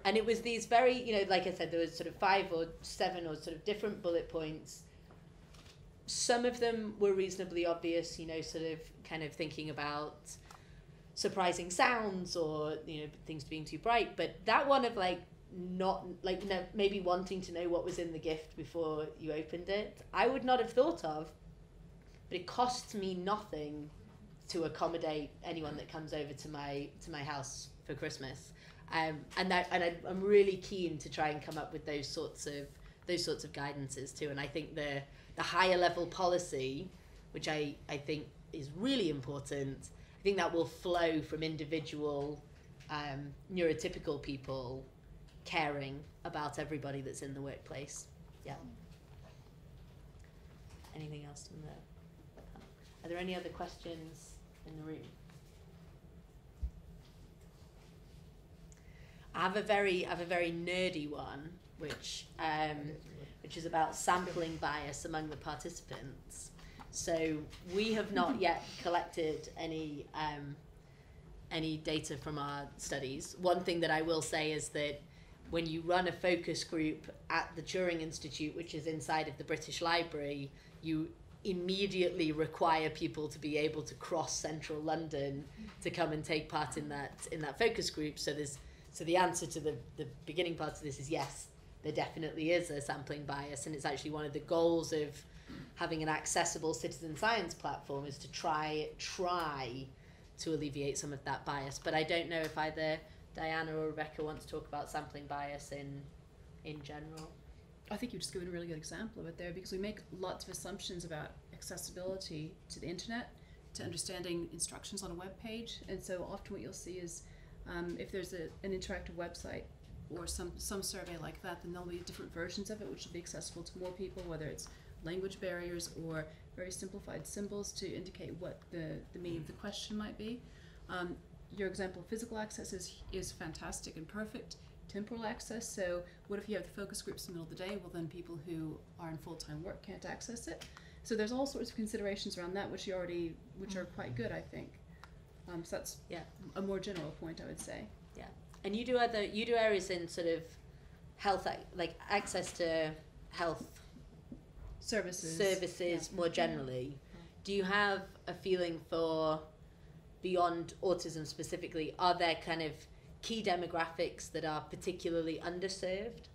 And it was these very, you know, like I said, there was sort of 5 or 7 or sort of different bullet points. Some of them were reasonably obvious, you know, sort of kind of thinking about surprising sounds or, you know, things being too bright. But that one of maybe wanting to know what was in the gift before you opened it, I would not have thought of. But it costs me nothing to accommodate anyone that comes over to my house for Christmas. I'm really keen to try and come up with those sorts of guidances too. And I think the higher level policy, which I think is really important, I think that will flow from individual neurotypical people caring about everybody that's in the workplace. Yeah. Anything else from there? Are there any other questions in the room? I have a very nerdy one, which is about sampling bias among the participants. So we have not yet collected any data from our studies. One thing that I will say is that when you run a focus group at the Turing Institute, which is inside of the British Library, you immediately require people to be able to cross central London to come and take part in that focus group. So the answer to the beginning part of this is yes, there definitely is a sampling bias, and it's actually one of the goals of having an accessible citizen science platform is to try to alleviate some of that bias. But I don't know if either Dianna or Rebecca want to talk about sampling bias in general. I think you've just given a really good example of it there, because we make lots of assumptions about accessibility to the internet, to understanding instructions on a web page, and so often what you'll see is if there's an interactive website or some survey like that, then there'll be different versions of it which will be accessible to more people, whether it's language barriers or very simplified symbols to indicate what the meaning of the question might be. Your example of physical access is fantastic and perfect. Temporal access, so what if you have the focus groups in the middle of the day? Well, then people who are in full-time work can't access it. So there's all sorts of considerations around that which are quite good, I think. So that's a more general point, I would say. Yeah, and you do areas in sort of health, like access to health services more generally. Do you have a feeling for, beyond autism specifically, are there kind of key demographics that are particularly underserved?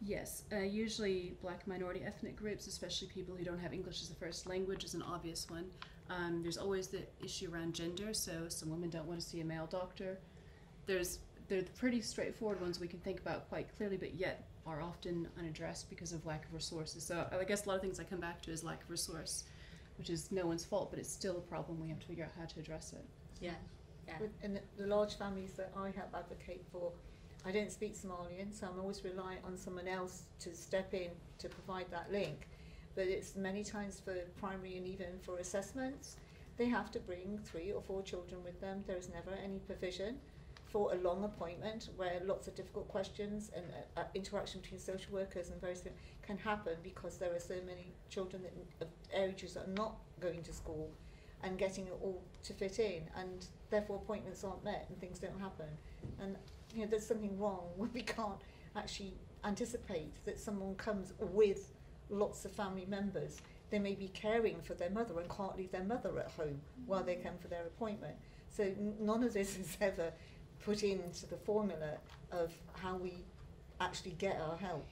Yes, usually black minority ethnic groups, especially people who don't have English as a first language, is an obvious one. There's always the issue around gender, so some women don't want to see a male doctor. They're the pretty straightforward ones we can think about quite clearly, but yet are often unaddressed because of lack of resources. So I guess a lot of things I come back to is lack of resource, which is no one's fault, but it's still a problem. We have to figure out how to address it. Yeah. In the large families that I help advocate for, I don't speak Somalian, so I'm always reliant on someone else to step in to provide that link. But it's many times for primary and even for assessments, they have to bring 3 or 4 children with them. There is never any provision for a long appointment where lots of difficult questions and interaction between social workers and various things can happen, because there are so many children of ages that are not going to school and getting it all to fit in, and therefore appointments aren't met and things don't happen. And there's something wrong when we can't actually anticipate that someone comes with lots of family members. They may be caring for their mother and can't leave their mother at home while they come for their appointment. So none of this is ever put into the formula of how we actually get our help.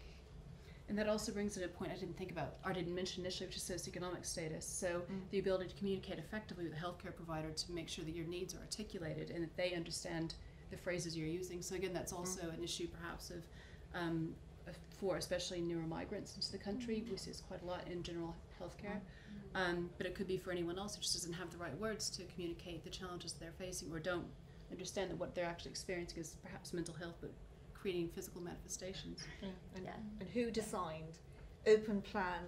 And that also brings in a point I didn't think about, or didn't mention initially, which is socioeconomic status. So the ability to communicate effectively with a healthcare provider to make sure that your needs are articulated and that they understand the phrases you're using. So again, that's also an issue perhaps of for especially newer migrants into the country. We see this quite a lot in general healthcare. But it could be for anyone else who just doesn't have the right words to communicate the challenges they're facing, or don't understand that what they're actually experiencing is perhaps mental health, but creating physical manifestations. And who designed open plan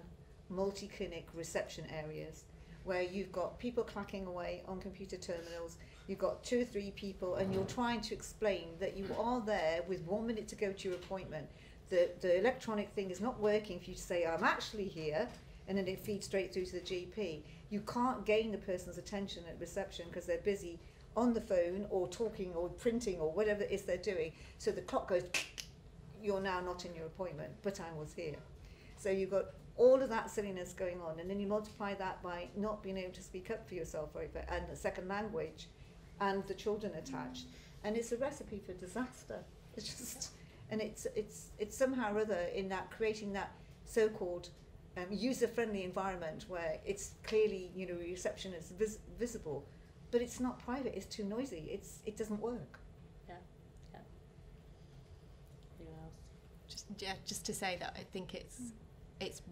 multi-clinic reception areas where you've got people clacking away on computer terminals, you've got 2 or 3 people, and you're trying to explain that you are there with 1 minute to go to your appointment. The electronic thing is not working for you to say, I'm actually here, and then it feeds straight through to the GP. You can't gain the person's attention at reception because they're busy on the phone or talking or printing or whatever it is they're doing. So the clock goes, you're now not in your appointment, but I was here. So you've got all of that silliness going on, and then you multiply that by not being able to speak up for yourself, and a second language, and the children attached, and it's a recipe for disaster. It's just, and it's somehow or other in that creating that so-called user-friendly environment where it's clearly reception is visible, but it's not private. It's too noisy. It doesn't work. Anyone else? Just to say that I think it's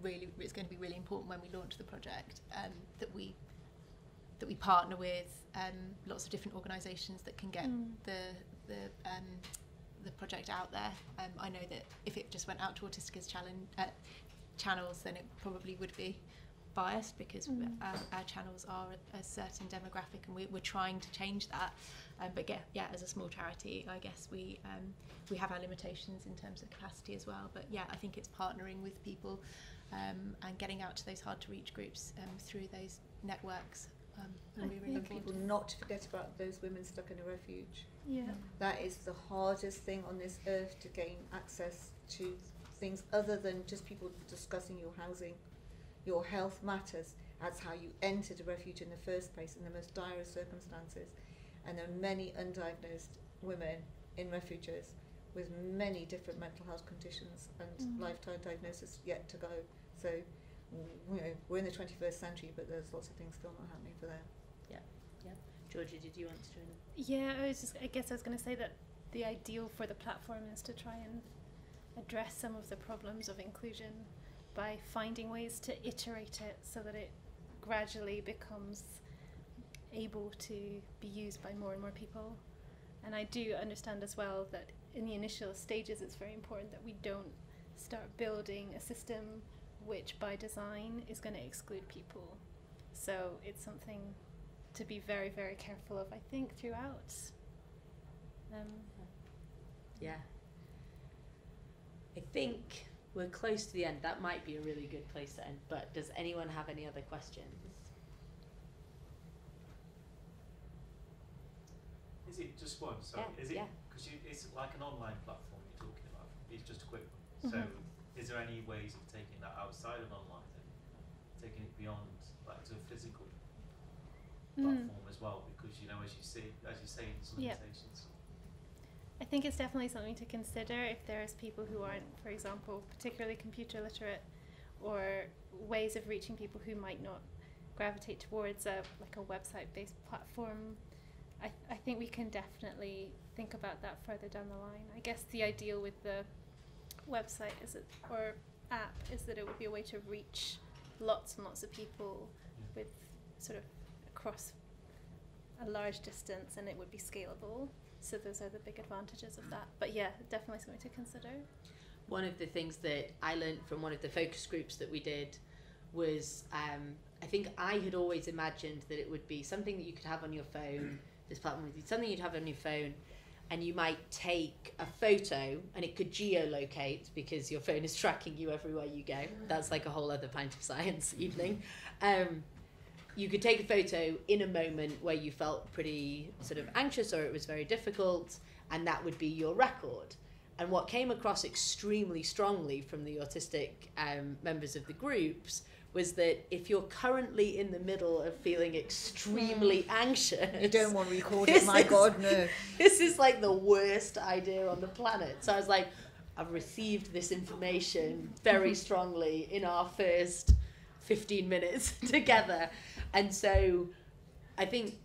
going to be really important when we launch the project that we partner with lots of different organisations that can get the project out there. I know that if it just went out to Autistica's channels, then it probably would be biased, because our channels are a certain demographic, and we're trying to change that. But as a small charity, I guess we have our limitations in terms of capacity as well. But I think it's partnering with people and getting out to those hard to reach groups through those networks. And people not to forget about those women stuck in a refuge. Yeah. That is the hardest thing on this earth, to gain access to things other than just people discussing your housing. Your health matters, That's how you entered a refuge in the first place in the most dire circumstances. And there are many undiagnosed women in refuges with many different mental health conditions and lifetime diagnosis yet to go. So, you know, we're in the 21st century, but there's lots of things still not happening for them. Yeah. Georgia, did you want to join in? Yeah, I guess I was going to say that the ideal for the platform is to try and address some of the problems of inclusion by finding ways to iterate it so that it gradually becomes able to be used by more and more people. And I do understand as well that in the initial stages it's very important that we don't start building a system which by design is going to exclude people. So it's something to be very, very careful of, I think, throughout. Yeah. I think we're close to the end. That might be a really good place to end, but does anyone have any other questions? Is it just one? Sorry. Yeah, Is it yeah. because it's like an online platform you're talking about? It's just a quick one. So, is there any ways of taking that outside of online and taking it beyond, like, to a physical platform as well? Because as you say, there's limitations. I think it's definitely something to consider if there's people who aren't, for example, particularly computer literate, or ways of reaching people who might not gravitate towards a website-based platform. I think we can definitely think about that further down the line. I guess the ideal with the website or app is that it would be a way to reach lots and lots of people with sort of across a large distance, and it would be scalable. So those are the big advantages of that. But yeah, definitely something to consider. One of the things that I learned from one of the focus groups that we did was I think I had always imagined that it would be something that you could have on your phone. This platform would be something you'd have on your phone, and you might take a photo and it could geolocate because your phone is tracking you everywhere you go. That's like a whole other pint of science evening. You could take a photo in a moment where you felt pretty sort of anxious or it was very difficult, and that would be your record. And what came across extremely strongly from the autistic members of the groups was that if you're currently in the middle of feeling extremely anxious... You don't want to record it, my God, no. This is like the worst idea on the planet. So I was like, I've received this information very strongly in our first 15 minutes together. And so I think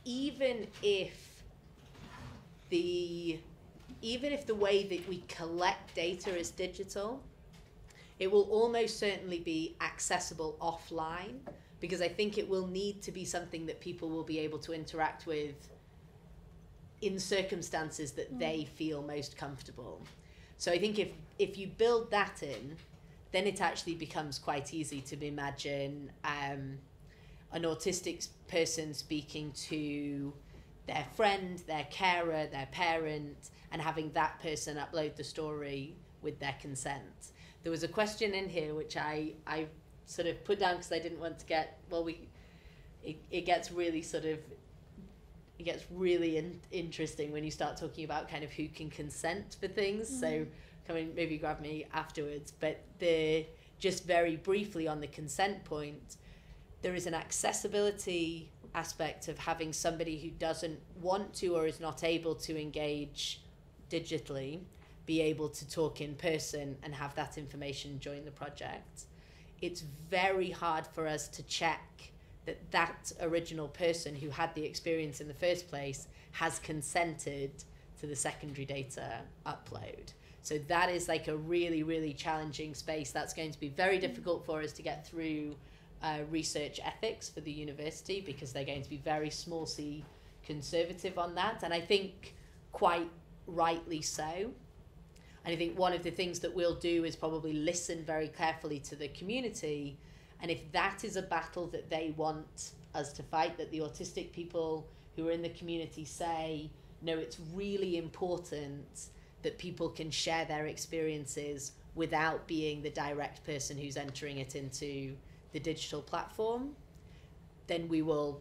even if the way that we collect data is digital, it will almost certainly be accessible offline, because I think it will need to be something that people will be able to interact with in circumstances that they feel most comfortable. So I think if you build that in, then it actually becomes quite easy to imagine an autistic person speaking to their friend, their carer, their parent, and having that person upload the story with their consent. There was a question in here which I sort of put down because I didn't want to get, it gets really interesting when you start talking about kind of who can consent for things. So come and maybe grab me afterwards. But just very briefly on the consent point, there is an accessibility aspect of having somebody who doesn't want to or is not able to engage digitally be able to talk in person and have that information join the project. It's very hard for us to check that original person who had the experience in the first place has consented to the secondary data upload. So that is like a really, really challenging space. That's going to be very difficult for us to get through research ethics for the university, because they're going to be very small c conservative on that, and I think quite rightly so. And I think one of the things that we'll do is probably listen very carefully to the community, and if that is a battle that they want us to fight, that the autistic people who are in the community say, no, it's really important that people can share their experiences without being the direct person who's entering it into the digital platform, then we will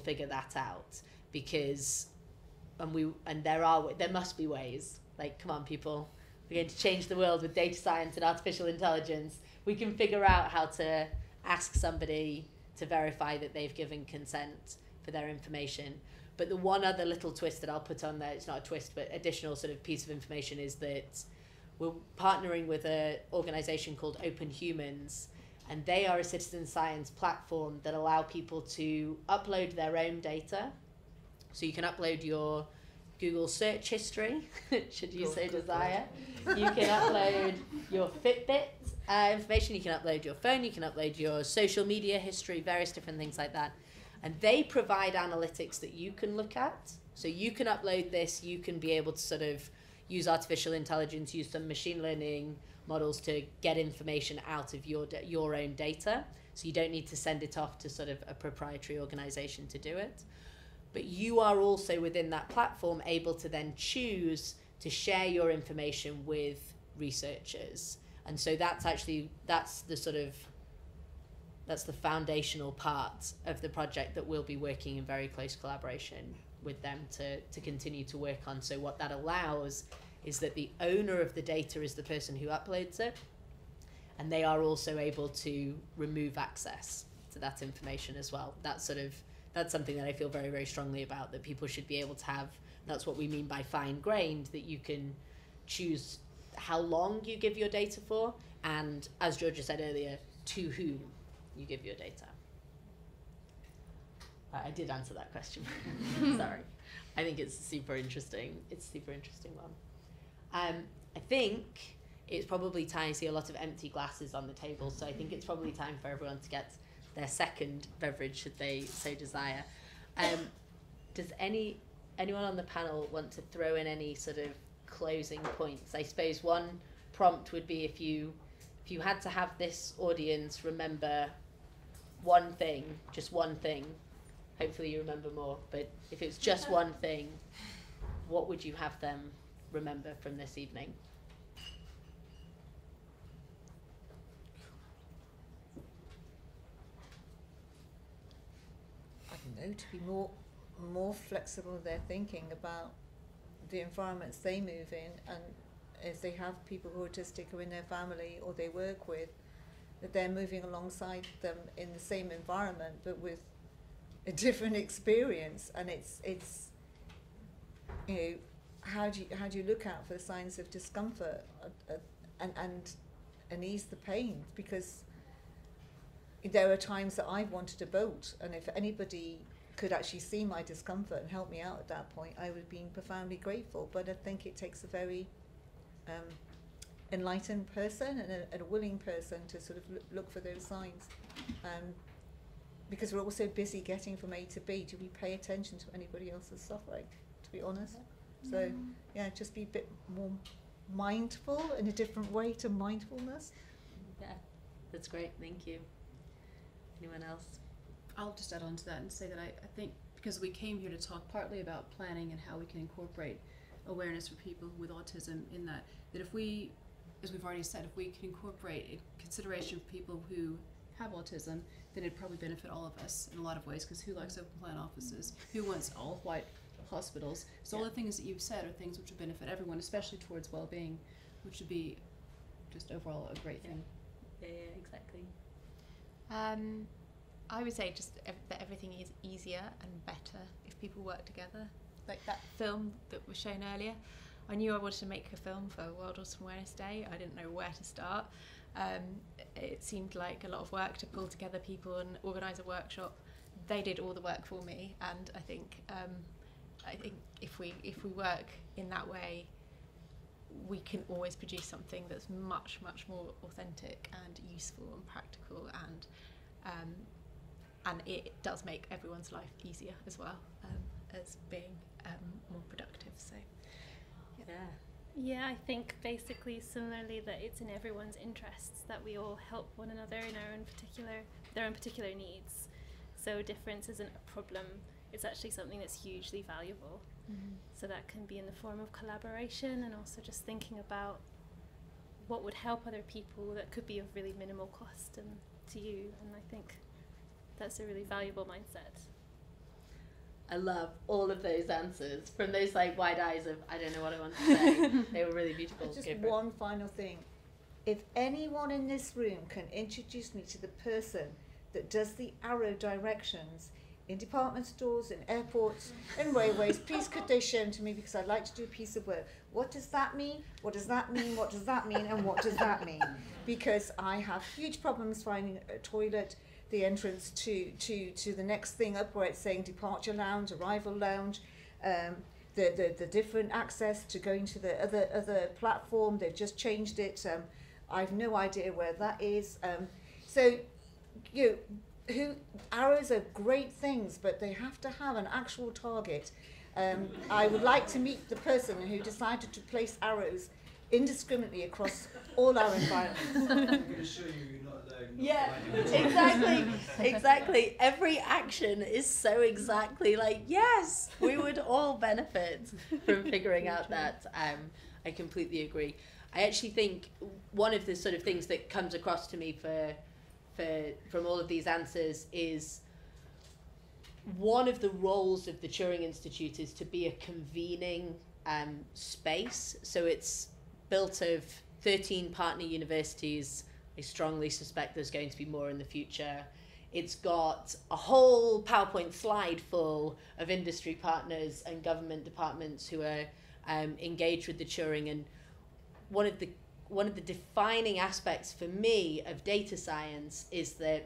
figure that out, because there must be ways. Like, come on, people, we're going to change the world with data science and artificial intelligence. We can figure out how to ask somebody to verify that they've given consent for their information. But the one other little twist that I'll put on there, it's not a twist, but additional sort of piece of information, is that we're partnering with an organization called Open Humans, and they are a citizen science platform that allow people to upload their own data. So you can upload your Google search history, should you so desire. You can upload your Fitbit information, you can upload your phone, you can upload your social media history, various different things like that. And they provide analytics that you can look at. So you can upload this, you can be able to sort of use artificial intelligence, use some machine learning models to get information out of your own data. So you don't need to send it off to sort of a proprietary organization to do it. But you are also within that platform able to then choose to share your information with researchers. And so that's the foundational part of the project that we'll be working in very close collaboration with them to continue to work on. So what that allows is that the owner of the data is the person who uploads it, and they are also able to remove access to that information as well. That's something that I feel very, very strongly about, that people should be able to have. That's what we mean by fine-grained, that you can choose how long you give your data for, and as Georgia said earlier, to whom you give your data. I did answer that question. Sorry. I think it's super interesting. It's a super interesting one. I think it's probably time. I see a lot of empty glasses on the table, so I think it's probably time for everyone to get their second beverage, should they so desire. Does anyone on the panel want to throw in any sort of closing points? I suppose one prompt would be, if you had to have this audience remember one thing, just one thing, hopefully you remember more, but if it's just one thing, what would you have them remember from this evening? I don't know, to be more flexible in their thinking about the environments they move in, and if they have people who are autistic or in their family or they work with, that they're moving alongside them in the same environment but with a different experience. And it's you know, how do you look out for the signs of discomfort and ease the pain? Because there are times that I've wanted to bolt, and if anybody could actually see my discomfort and help me out at that point, I would have been profoundly grateful. But I think it takes a very enlightened person and a willing person to sort of look for those signs. Because we're all so busy getting from A to B, do we pay attention to anybody else's suffering, to be honest? So, yeah, just be a bit more mindful in a different way to mindfulness. Yeah, that's great, thank you. Anyone else? I'll just add on to that and say that I think, because we came here to talk partly about planning and how we can incorporate awareness for people with autism, in that if we, as we've already said, if we can incorporate a consideration for people who have autism, then it'd probably benefit all of us in a lot of ways, because who likes open plan offices? Who wants all white hospitals? So all the things that you've said are things which would benefit everyone, especially towards well-being, which would be just overall a great thing. Yeah, exactly. I would say just that everything is easier and better if people work together. Like that film that was shown earlier, I knew I wanted to make a film for World Autism Awareness Day. I didn't know where to start. It seemed like a lot of work to pull together people and organise a workshop. They did all the work for me, and I think if we work in that way, we can always produce something that's much more authentic and useful and practical, and it does make everyone's life easier as well, as being more productive. So yeah, I think basically similarly that it's in everyone's interests that we all help one another in their own particular needs. So difference isn't a problem, it's actually something that's hugely valuable. So that can be in the form of collaboration, and also just thinking about what would help other people that could be of really minimal cost to you. And I think that's a really valuable mindset. I love all of those answers, from those like wide eyes of I don't know what I want to say. They were really beautiful. Just one final thing. if anyone in this room can introduce me to the person that does the arrow directions in department stores, in airports, in railways, please could they show them to me, because I'd like to do a piece of work. What does that mean? What does that mean? What does that mean? And what does that mean? Because I have huge problems finding a toilet, the entrance to the next thing up where it's saying departure lounge, arrival lounge, the different access to going to the other platform. They've just changed it. I've no idea where that is. So, you know, arrows are great things, but they have to have an actual target. I would like to meet the person who decided to place arrows indiscriminately across all our environments. I'm going to show you you're not alone. Yeah, exactly. Every action is so exactly like, yes, we would all benefit from figuring out that. I completely agree. I actually think one of the sort of things that comes across to me from all of these answers is one of the roles of the Turing Institute is to be a convening space. So it's built of 13 partner universities. I strongly suspect there's going to be more in the future. It's got a whole PowerPoint slide full of industry partners and government departments who are engaged with the Turing. And one of the defining aspects for me of data science is the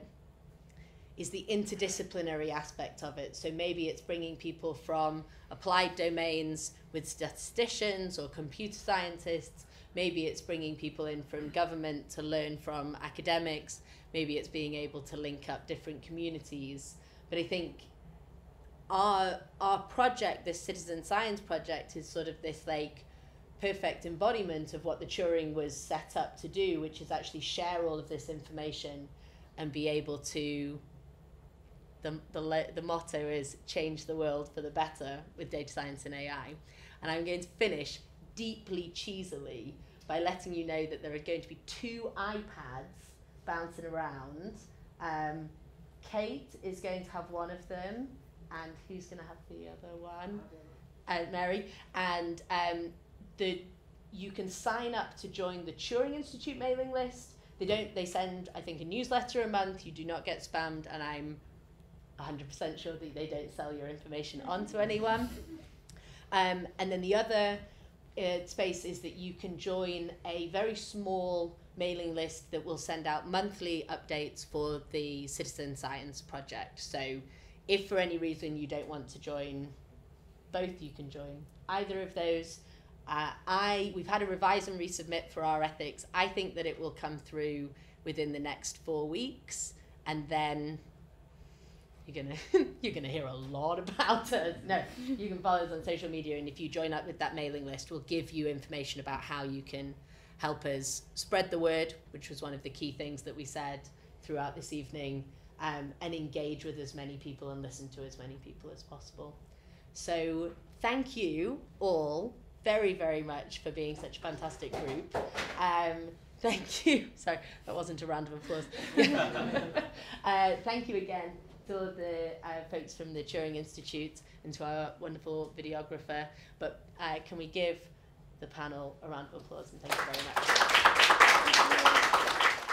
interdisciplinary aspect of it. So maybe it's bringing people from applied domains with statisticians or computer scientists. Maybe it's bringing people in from government to learn from academics. Maybe it's being able to link up different communities. But I think our project, this citizen science project, is sort of this like perfect embodiment of what the Turing was set up to do, which is actually share all of this information and be able to, the motto is change the world for the better with data science and AI. And I'm going to finish deeply cheesily by letting you know that there are going to be 2 iPads bouncing around. Kate is going to have one of them, and who's going to have the other one? Mary. And you can sign up to join the Turing Institute mailing list. They send, I think, a newsletter a month. You do not get spammed, and I'm 100% sure that they don't sell your information on to anyone. And then the other space is that you can join a very small mailing list that will send out monthly updates for the citizen science project. So if for any reason you don't want to join both, you can join either of those. We've had a revise and resubmit for our ethics. I think that it will come through within the next 4 weeks, and then you're gonna hear a lot about us. No, you can follow us on social media, and if you join up with that mailing list, we'll give you information about how you can help us spread the word, which was one of the key things that we said throughout this evening, and engage with as many people and listen to as many people as possible. So thank you all very, very much for being such a fantastic group. Thank you. Sorry, that wasn't a round of applause. Thank you again to all the folks from the Turing Institute and to our wonderful videographer. But can we give the panel a round of applause, and thank you very much.